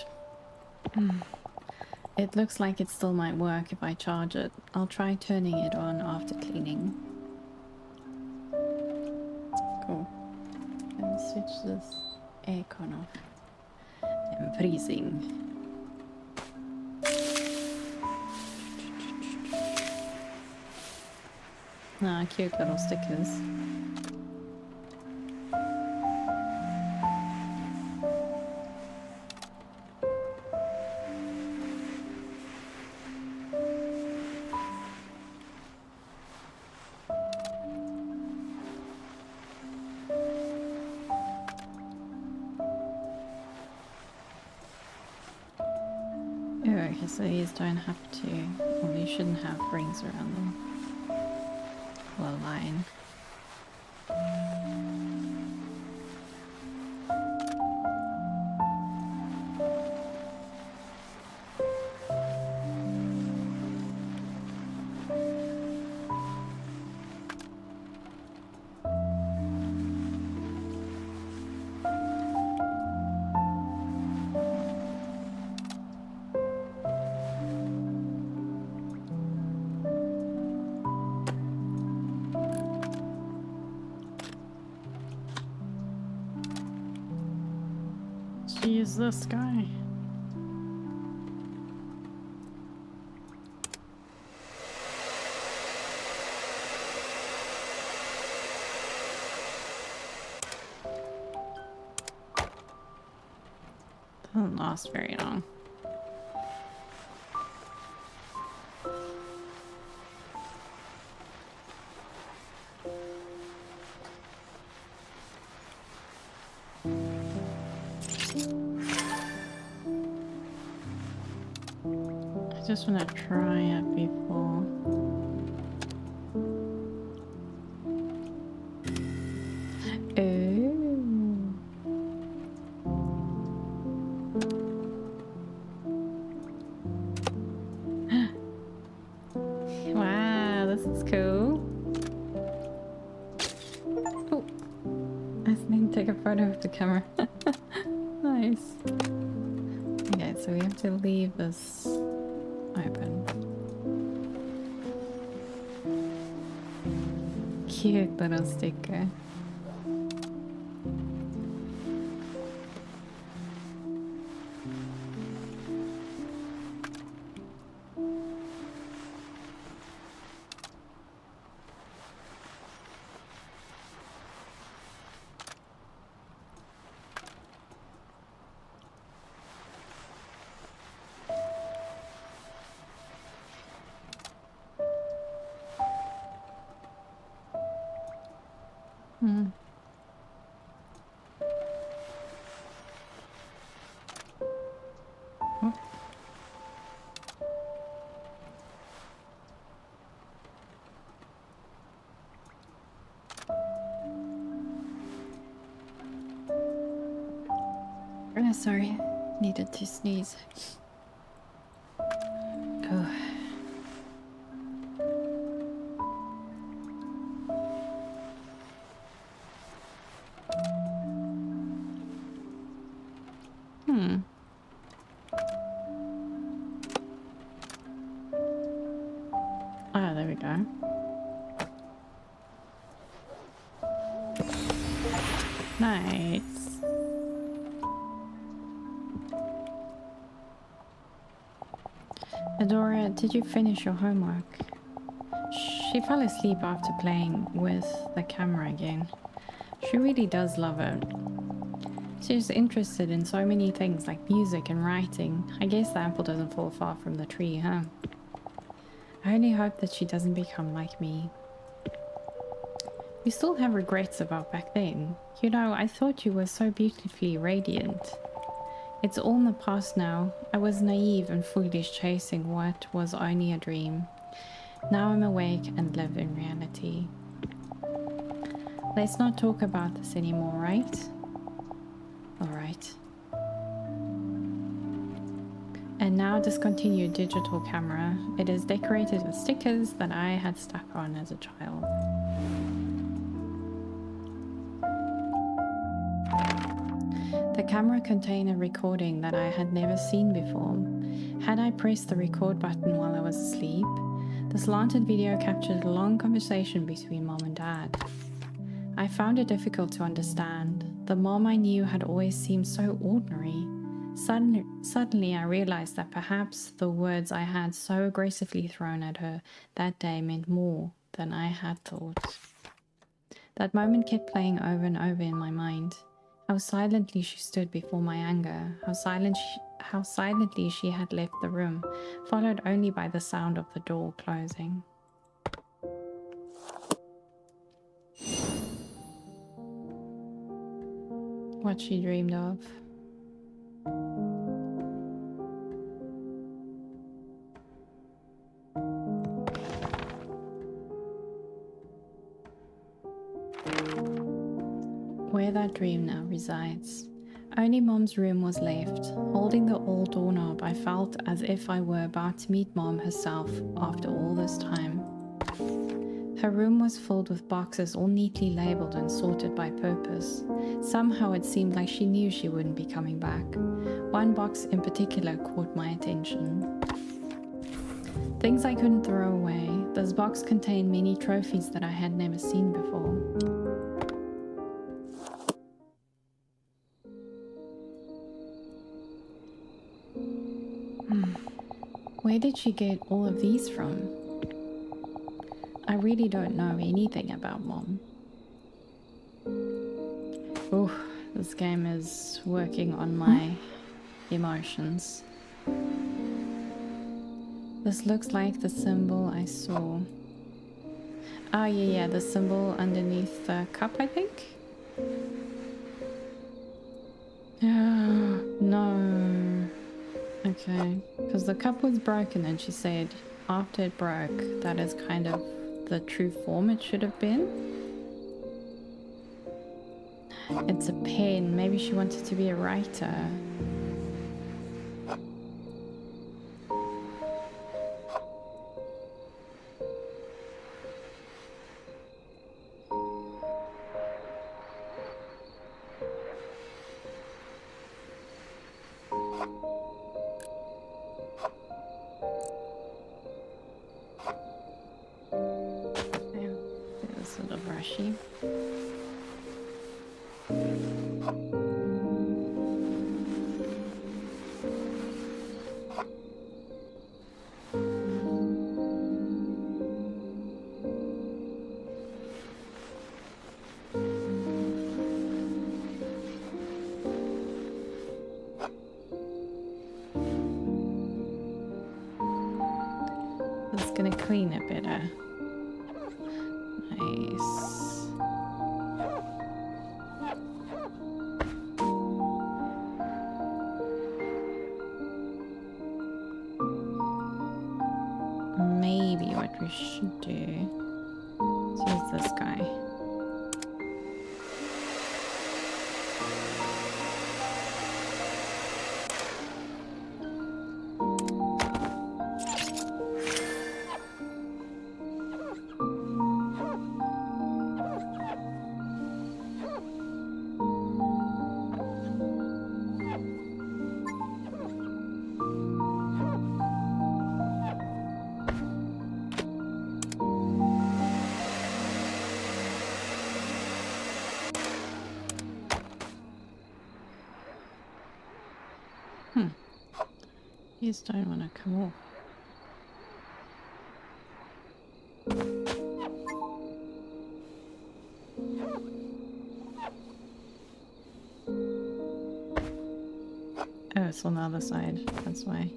It looks like it still might work if I charge it. I'll try turning it on after cleaning. Cool. And switch this aircon off. I'm freezing. Ah, cute little stickers. Okay, so these don't have to, or they shouldn't have rings around them. Or a line. Use this guy. Doesn't last very long. I Just wanna try it before. Ooh. Wow, this is cool. Oh, I need to take a photo of the camera. Nice. Okay, so we have to leave this open. Cute little sticker. Hmm. Oh. Oh, sorry. Needed to sneeze. Oh. Hmm. Ah, there we go. Nice. Adora, did you finish your homework? She fell asleep after playing with the camera again. She really does love it. She's interested in so many things like music and writing. I guess the apple doesn't fall far from the tree, huh? I only hope that she doesn't become like me. You still have regrets about back then. You know, I thought you were so beautifully radiant. It's all in the past now. I was naive and foolish chasing what was only a dream. Now I'm awake and live in reality. Let's not talk about this anymore, right? Alright. And now discontinued digital camera. It is decorated with stickers that I had stuck on as a child. The camera contained a recording that I had never seen before. Had I pressed the record button while I was asleep, the slanted video captured a long conversation between Mom and Dad. I found it difficult to understand. The mom I knew had always seemed so ordinary. Suddenly I realized that perhaps the words I had so aggressively thrown at her that day meant more than I had thought. That moment kept playing over and over in my mind. How silently she stood before my anger, how silently she had left the room, followed only by the sound of the door closing. What she dreamed of. Where that dream now resides. Only Mom's room was left. Holding the old doorknob, I felt as if I were about to meet Mom herself after all this time. Her room was filled with boxes all neatly labeled and sorted by purpose. Somehow it seemed like she knew she wouldn't be coming back. One box in particular caught my attention. Things I couldn't throw away. This box contained many trophies that I had never seen before. Where did she get all of these from? I really don't know anything about Mom. Oh, this game is working on my emotions. This looks like the symbol I saw. Oh yeah, the symbol underneath the cup, I think? No. Okay, because the cup was broken and she said after it broke, that is kind of the true form it should have been. It's a pen. Maybe she wanted to be a writer. It was sort of rushy. It's gonna clean it better. Nice. Maybe what we should do is use this guy. These don't want to come off. Oh, it's on the other side. That's why.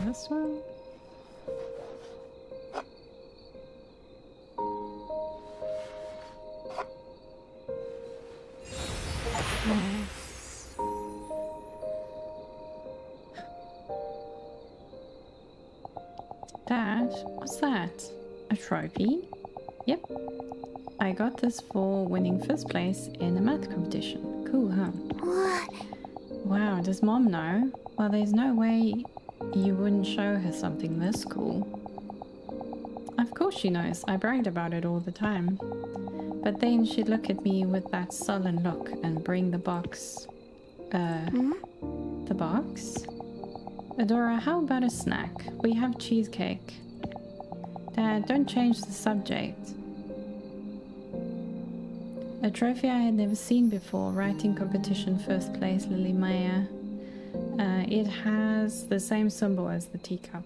This one. Nice. Dad, what's that? A trophy? Yep. I got this for winning first place in a math competition. Cool, huh? What? Wow, does Mom know? Well, there's no way you wouldn't show her something this cool. Of course she knows. I bragged about it all the time. But then she'd look at me with that sullen look and bring the box. The box? Adora, how about a snack? We have cheesecake. Dad, don't change the subject. A trophy I had never seen before. Writing competition first place, Lily Maya. It has the same symbol as the teacup.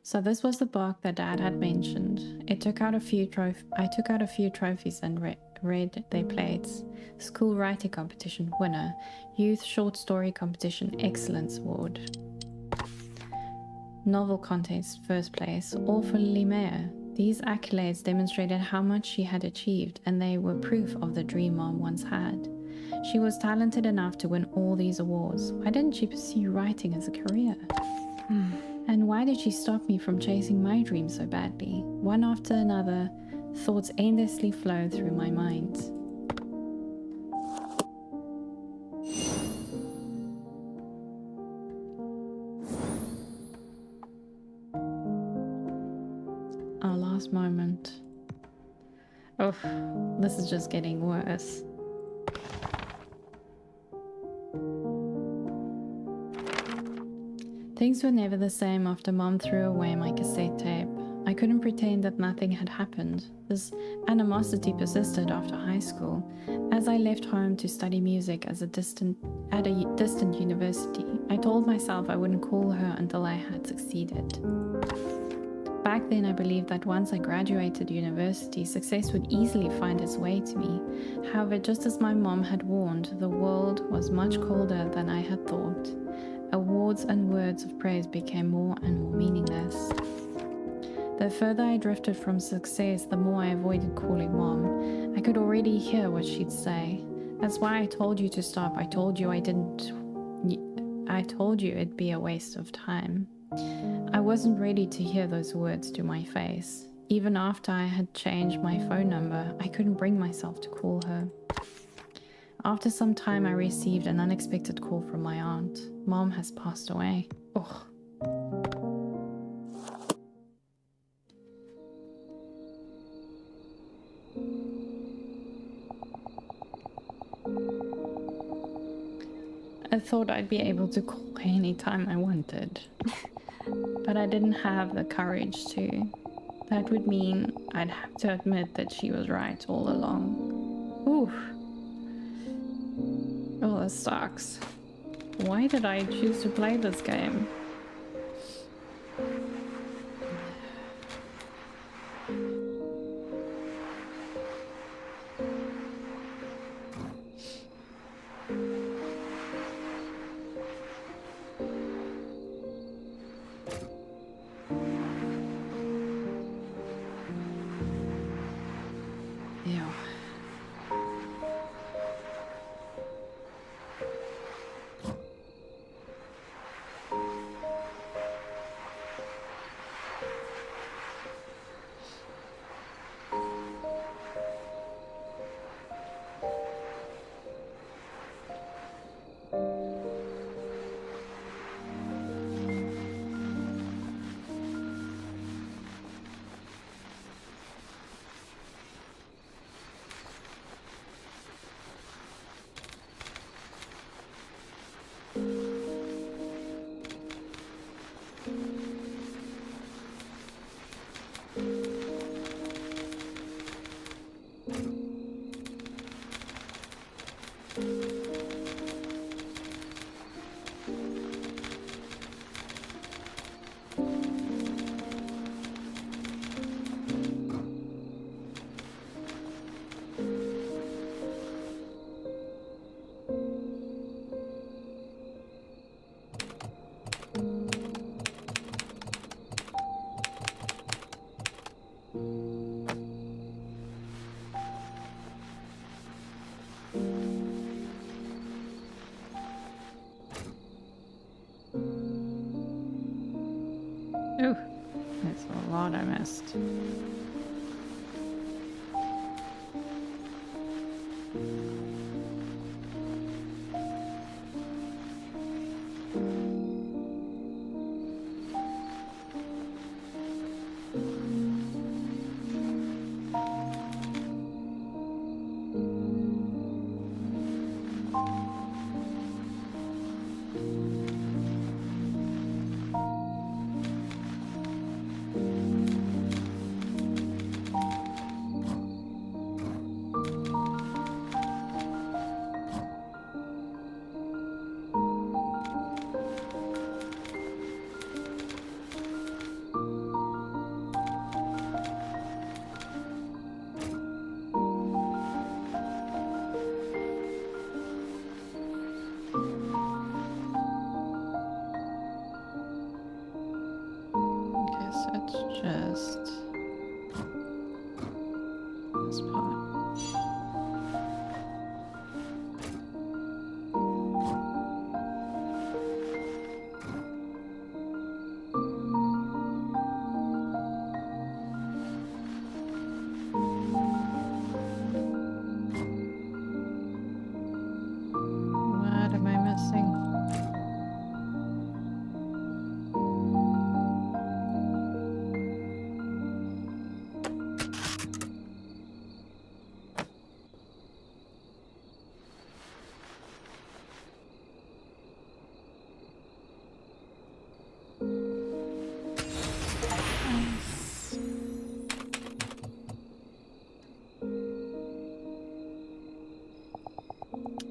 So this was the book that Dad had mentioned. I took out a few trophies and read their plates. School writing competition winner, youth short story competition excellence award, novel contest first place, all for Lily Mayer. These accolades demonstrated how much she had achieved, and they were proof of the dream Mom once had. She was talented enough to win all these awards. Why didn't she pursue writing as a career? And why did she stop me from chasing my dream so badly? One after another, thoughts endlessly flowed through my mind. Our last moment. Oh, this is just getting worse. Things were never the same after Mom threw away my cassette tape. I couldn't pretend that nothing had happened. This animosity persisted after high school, as I left home to study music at a distant university. I told myself I wouldn't call her until I had succeeded. Back then, I believed that once I graduated university, success would easily find its way to me. However, just as my mom had warned, the world was much colder than I had thought. Awards and words of praise became more and more meaningless. The further I drifted from success, the more I avoided calling Mom. I could already hear what she'd say. That's why I told you to stop. I told you it'd be a waste of time. I wasn't ready to hear those words to my face. Even after I had changed my phone number, I couldn't bring myself to call her. After some time, I received an unexpected call from my aunt. Mom has passed away. Ugh. I thought I'd be able to call her anytime I wanted, but I didn't have the courage to. That would mean I'd have to admit that she was right all along. Oof. Oh, this sucks. Why did I choose to play this game? Ooh, that's a lot I missed.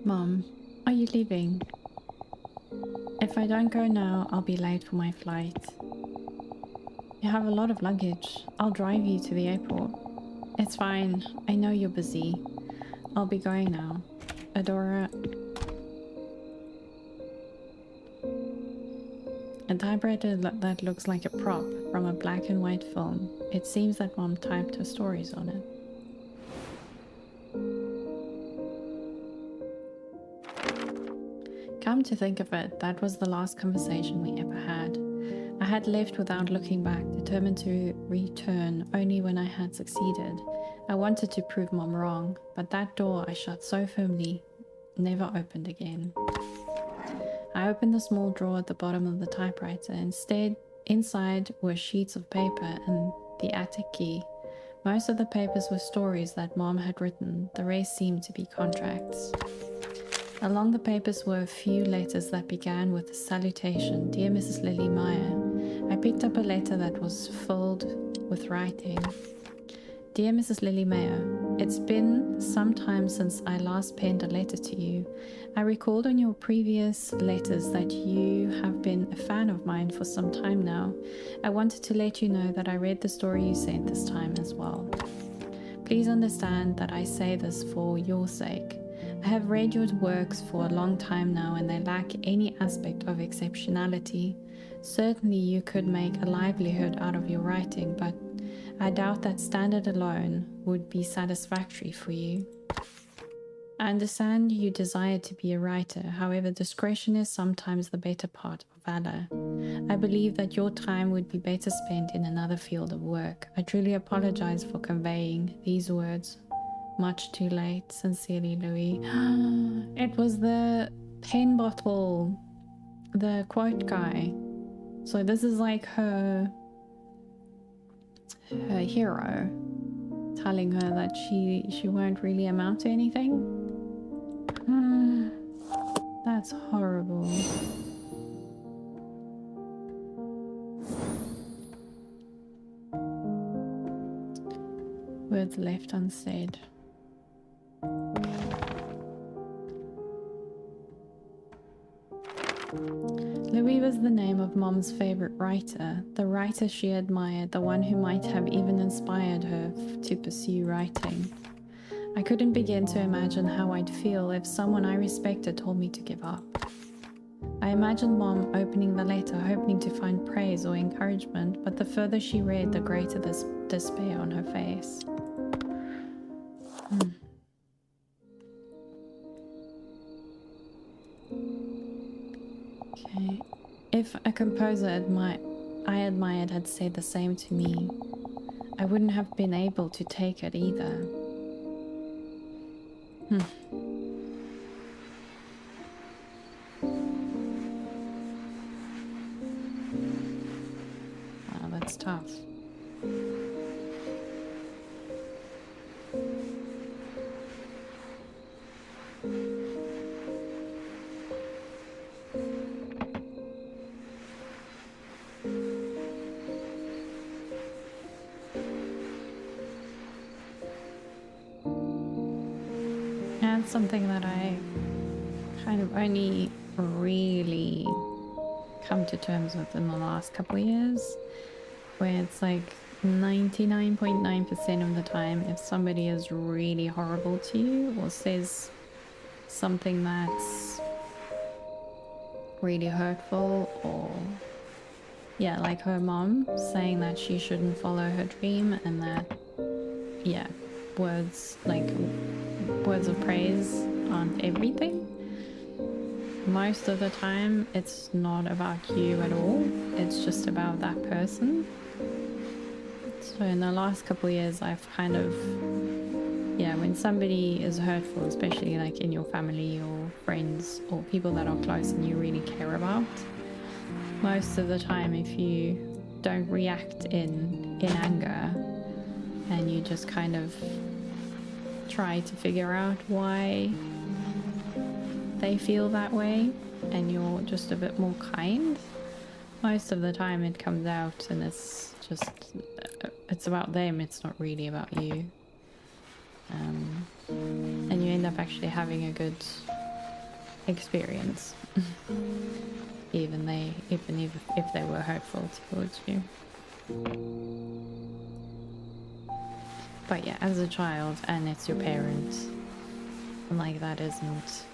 Mom, are you leaving? If I don't go now, I'll be late for my flight. You have a lot of luggage. I'll drive you to the airport. It's fine. I know you're busy. I'll be going now. Adora. A typewriter that looks like a prop from a black and white film. It seems that Mom typed her stories on it. Come to think of it, that was the last conversation we ever had. I had left without looking back, determined to return only when I had succeeded. I wanted to prove Mom wrong, but that door I shut so firmly never opened again. I opened the small drawer at the bottom of the typewriter. Instead, inside were sheets of paper and the attic key. Most of the papers were stories that Mom had written. The rest seemed to be contracts. Along the papers were a few letters that began with a salutation, Dear Mrs. Lily Meyer. I picked up a letter that was filled with writing. Dear Mrs. Lily Meyer, it's been some time since I last penned a letter to you. I recalled on your previous letters that you have been a fan of mine for some time now. I wanted to let you know that I read the story you sent this time as well. Please understand that I say this for your sake. I have read your works for a long time now and they lack any aspect of exceptionality. Certainly you could make a livelihood out of your writing, but I doubt that standard alone would be satisfactory for you. I understand you desire to be a writer, however discretion is sometimes the better part of valor. I believe that your time would be better spent in another field of work. I truly apologize for conveying these words. Much too late. Sincerely, Louis. It was the pen bottle, the quote guy. So this is like her hero telling her that she won't really amount to anything. That's horrible. Words left unsaid. Louis was the name of Mom's favorite writer, the writer she admired, the one who might have even inspired her to pursue writing. I couldn't begin to imagine how I'd feel if someone I respected told me to give up. I imagined Mom opening the letter, hoping to find praise or encouragement, but the further she read, the greater the despair on her face. Okay. If a composer I admired had said the same to me, I wouldn't have been able to take it either. Wow, that's tough. And something that I kind of only really come to terms with in the last couple of years, where it's like 99.9% of the time, if somebody is really horrible to you or says something that's really hurtful, or yeah, like her mom saying that she shouldn't follow her dream, and that words of praise aren't everything. Most of the time it's not about you at all, it's just about that person. So in the last couple of years I've kind of, when somebody is hurtful, especially like in your family or friends or people that are close and you really care about, most of the time if you don't react in anger and you just kind of try to figure out why they feel that way and you're just a bit more kind, most of the time it comes out and it's about them, it's not really about you, and you end up actually having a good experience. even if they were hurtful towards you. But yeah, as a child, and it's your parents, like that isn't...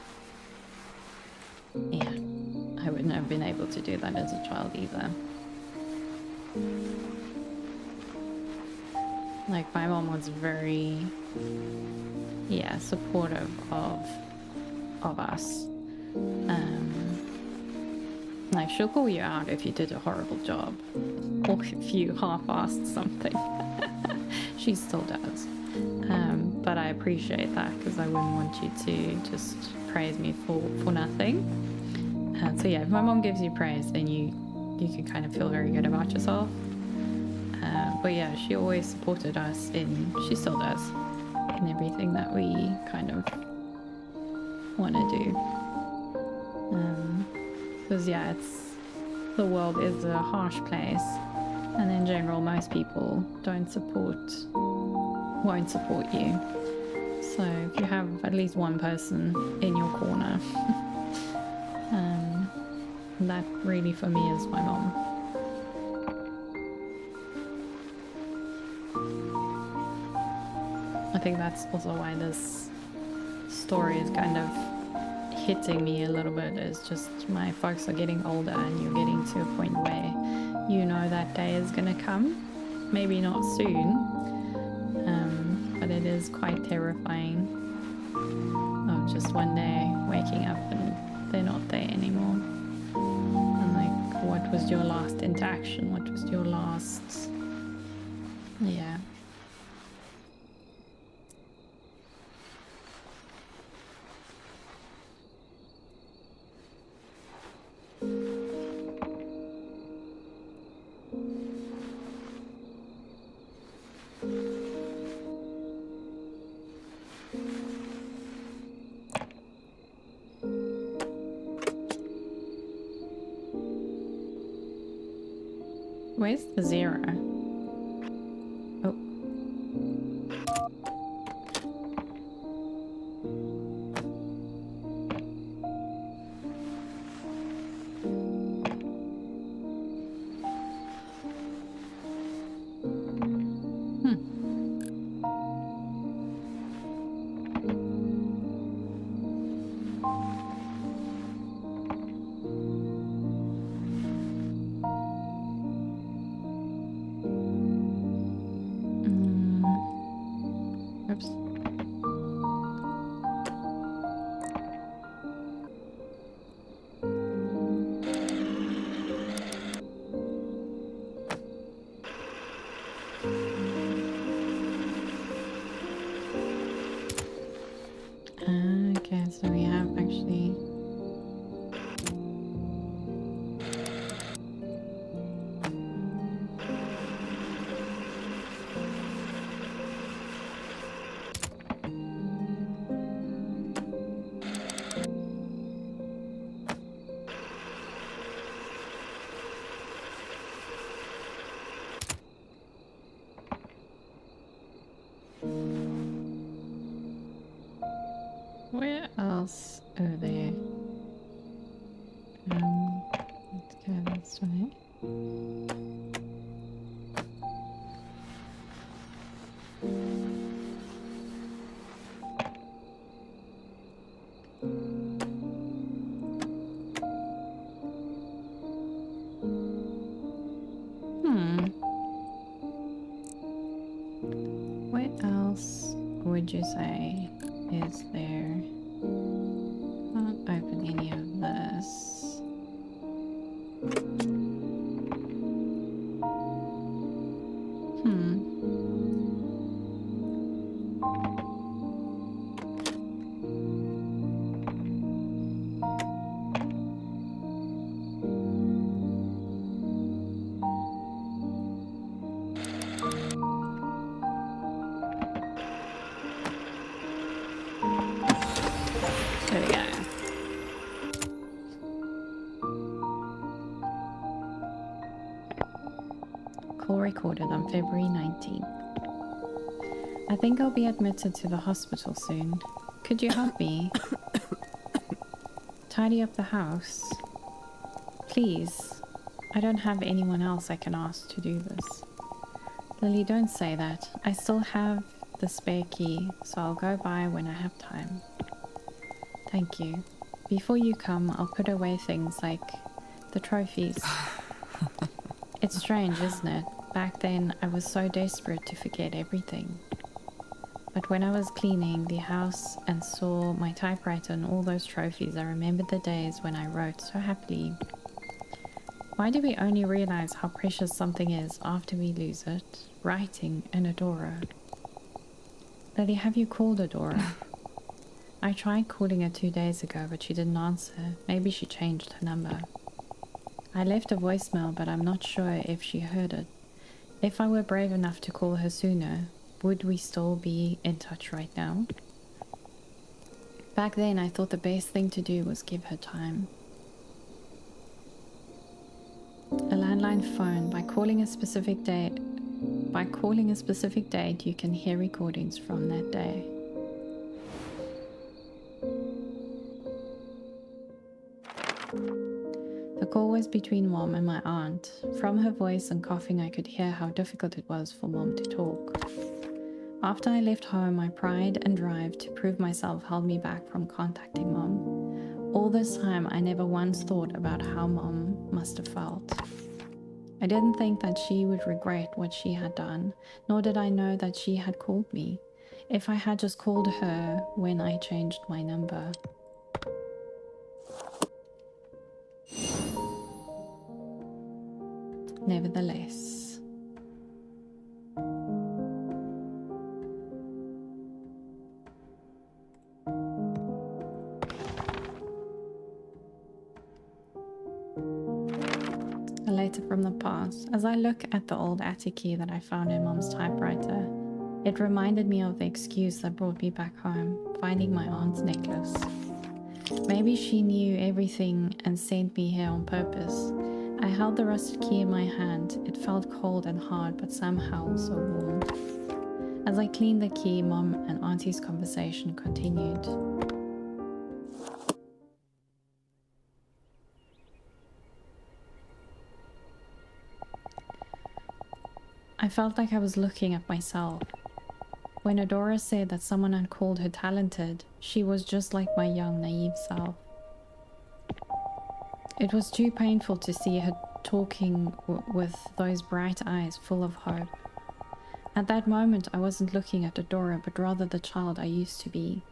Yeah, I wouldn't have been able to do that as a child either. Like, my mom was very, yeah, supportive of us. Like, she'll call you out if you did a horrible job, or if you half-assed something. She still does. But I appreciate that, because I wouldn't want you to just praise me for nothing. So yeah, if my mom gives you praise, then you can kind of feel very good about yourself. But yeah, she always supported us she still does, in everything that we kind of want to do. Because yeah, the world is a harsh place, and in general, most people won't support you. So if you have at least one person in your corner, that really for me is my mom. I think that's also why this story is kind of hitting me a little bit. Is just my folks are getting older, and you're getting to a point where you know that day is gonna come. Maybe not soon, but it is quite terrifying of just one day waking up and they're not there anymore. And like, what was your last interaction? What was your last... Yeah. Where's the 0? Oh. Okay, so we have actually... Where else? Oh, there. Let's go this way. What else would you say is there? Can't open any of this. There we go. Call recorded on February 19th. I think I'll be admitted to the hospital soon. Could you help me? Tidy up the house. Please. I don't have anyone else I can ask to do this. Lily, don't say that. I still have the spare key, so I'll go by when I have time. Thank you. Before you come, I'll put away things like the trophies. It's strange, isn't it? Back then, I was so desperate to forget everything. But when I was cleaning the house and saw my typewriter and all those trophies, I remembered the days when I wrote so happily. Why do we only realize how precious something is after we lose it? Writing and Adora. Lily, have you called Adora? I tried calling her 2 days ago, but she didn't answer. Maybe she changed her number. I left a voicemail, but I'm not sure if she heard it. If I were brave enough to call her sooner, would we still be in touch right now? Back then, I thought the best thing to do was give her time. A landline phone. By calling a specific date, you can hear recordings from that day. The call was between Mom and my aunt. From her voice and coughing, I could hear how difficult it was for Mom to talk. After I left home, my pride and drive to prove myself held me back from contacting Mom. All this time, I never once thought about how Mom must have felt. I didn't think that she would regret what she had done, nor did I know that she had called me. If I had just called her when I changed my number. Nevertheless. A letter from the past. As I look at the old attic key that I found in Mom's typewriter, it reminded me of the excuse that brought me back home, finding my aunt's necklace. Maybe she knew everything and sent me here on purpose. I held the rusted key in my hand. It felt cold and hard, but somehow also warm. As I cleaned the key, Mom and Auntie's conversation continued. I felt like I was looking at myself. When Adora said that someone had called her talented, she was just like my young, naive self. It was too painful to see her talking with those bright eyes full of hope. At that moment, I wasn't looking at Adora, but rather the child I used to be.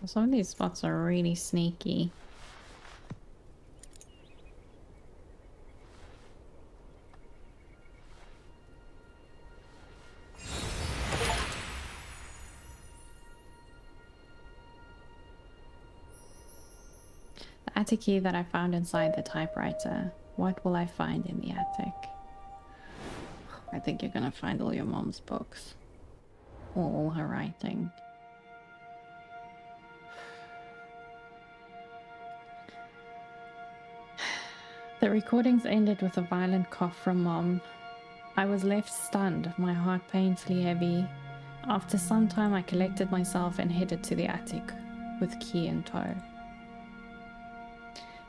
Some of these spots are really sneaky. The attic key that I found inside the typewriter. What will I find in the attic? I think you're gonna find all your mom's books. Or all her writing. The recordings ended with a violent cough from Mom. I was left stunned, my heart painfully heavy. After some time, I collected myself and headed to the attic, with key in tow.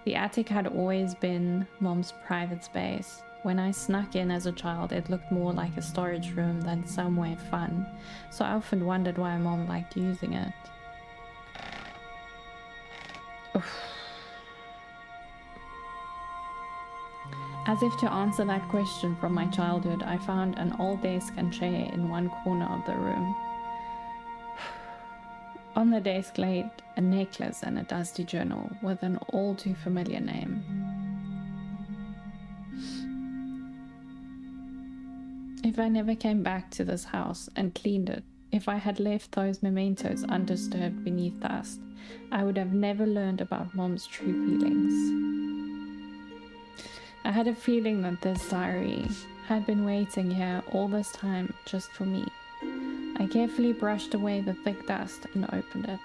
The attic had always been Mom's private space. When I snuck in as a child, it looked more like a storage room than somewhere fun, so I often wondered why Mom liked using it. Oof. As if to answer that question from my childhood, I found an old desk and chair in one corner of the room. On the desk lay a necklace and a dusty journal with an all too familiar name. If I never came back to this house and cleaned it, if I had left those mementos undisturbed beneath dust, I would have never learned about Mom's true feelings. I had a feeling that this diary had been waiting here all this time just for me. I carefully brushed away the thick dust and opened it.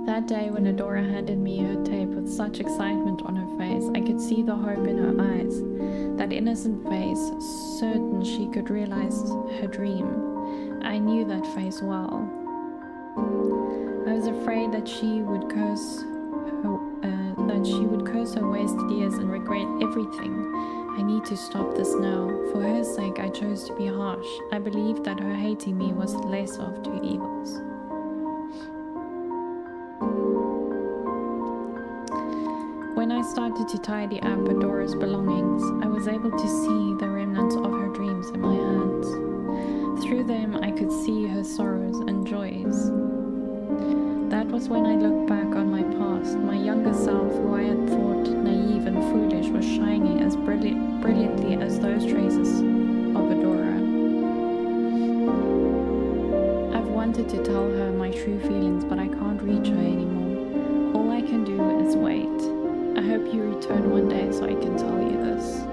That day when Adora handed me her tape with such excitement on her face, I could see the hope in her eyes, that innocent face, certain she could realize her dream. I knew that face well. I was afraid that she would curse her wasted years and regret everything. I need to stop this now. For her sake, I chose to be harsh. I believed that her hating me was the lesser of two evils. When I started to tidy up Adora's belongings, I was able to see the remnants of her dreams in my hands. Through them, I could see her sorrows and joys. That was when I looked back on my past. My younger self, who I had thought naive and foolish, was shining as brilliantly as those traces of Adora. I've wanted to tell her my true feelings, but I can't reach her anymore. All I can do is wait. I hope you return one day so I can tell you this.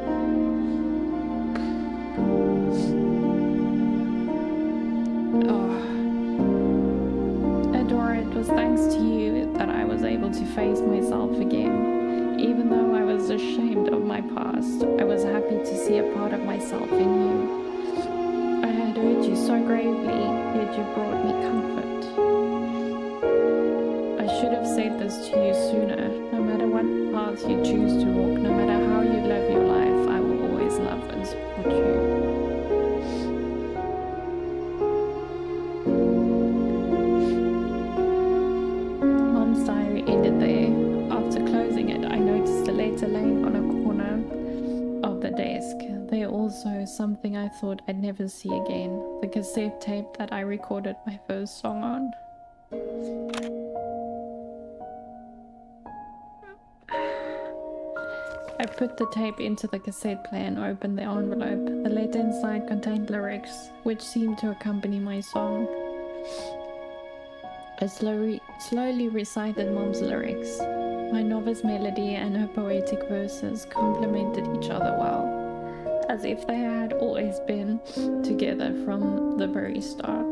It was thanks to you that I was able to face myself again. Even though I was ashamed of my past, I was happy to see a part of myself in you. I had hurt you so gravely, yet you brought me comfort. I should have said this to you sooner. No matter what path you choose to walk, no matter how you live your life, I will always love and support you. Ended there. After closing it, I noticed a letter laying on a corner of the desk. There also something I thought I'd never see again, the cassette tape that I recorded my first song on. I put the tape into the cassette player and opened the envelope. The letter inside contained lyrics, which seemed to accompany my song. I slowly recited Mom's lyrics. My novice melody and her poetic verses complemented each other well, as if they had always been together from the very start.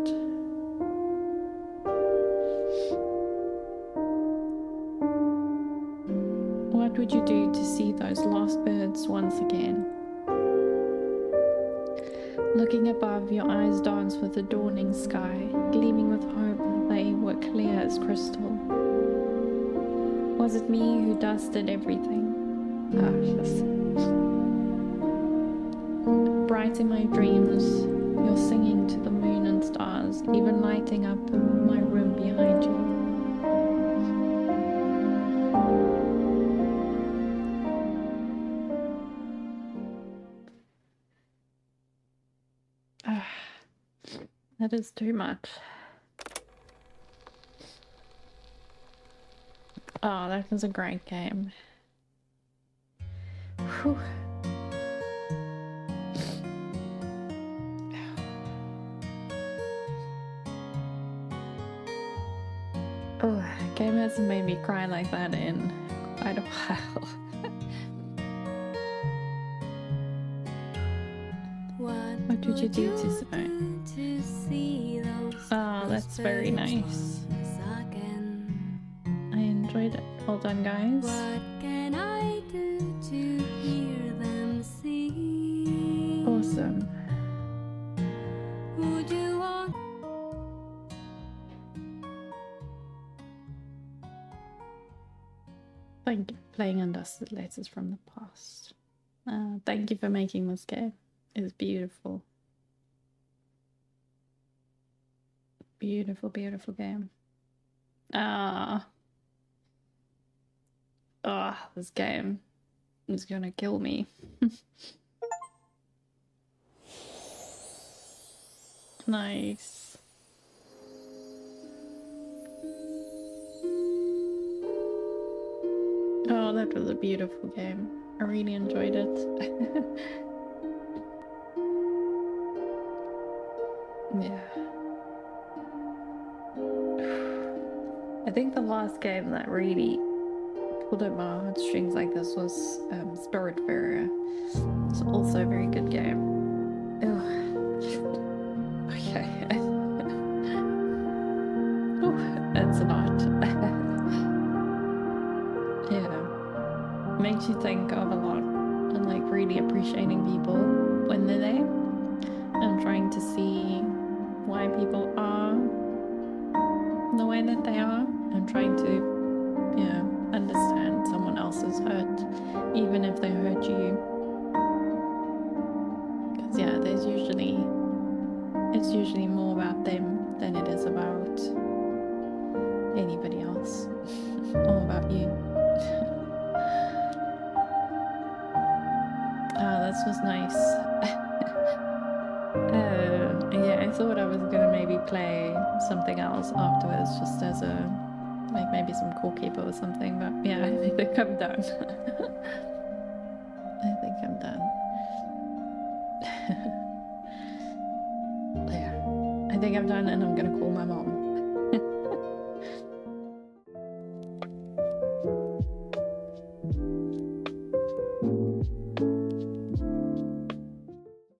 What would you do to see those lost birds once again? Looking above, your eyes dance with the dawning sky, gleaming with hope. They were clear as crystal. Was it me who dusted everything? Bright in my dreams, you're singing to the moon and stars, even lighting up my room behind you. That is too much. Oh, that was a great game. Whew. Oh, game hasn't made me cry like that in quite a while. What would you do to Simone? Oh, that's very nice. I enjoyed it. Well done, guys. What can I do to hear them sing? Awesome. Would you want playing Undusted Letters from the Past. Thank you for making this game. It's beautiful. Beautiful, beautiful game. This game is gonna kill me. Nice. Oh, that was a beautiful game. I really enjoyed it. Yeah. I think the last game that really pulled at my heartstrings like this was Spiritfarer. It's also a very good game. Okay. It's a lot. Yeah. Makes you think of a lot and like really appreciating people when they're there and trying to see why people are the way that they are and trying to understand someone else's hurt even if they hurt you, because it's usually more about them than it is about anybody else or about you. This was nice. Yeah, I thought I was gonna maybe play something else afterwards, just as a like maybe some Corekeeper or something, but yeah, I think I'm done. I think I'm done. Yeah, I think I'm done, and I'm gonna call my mom.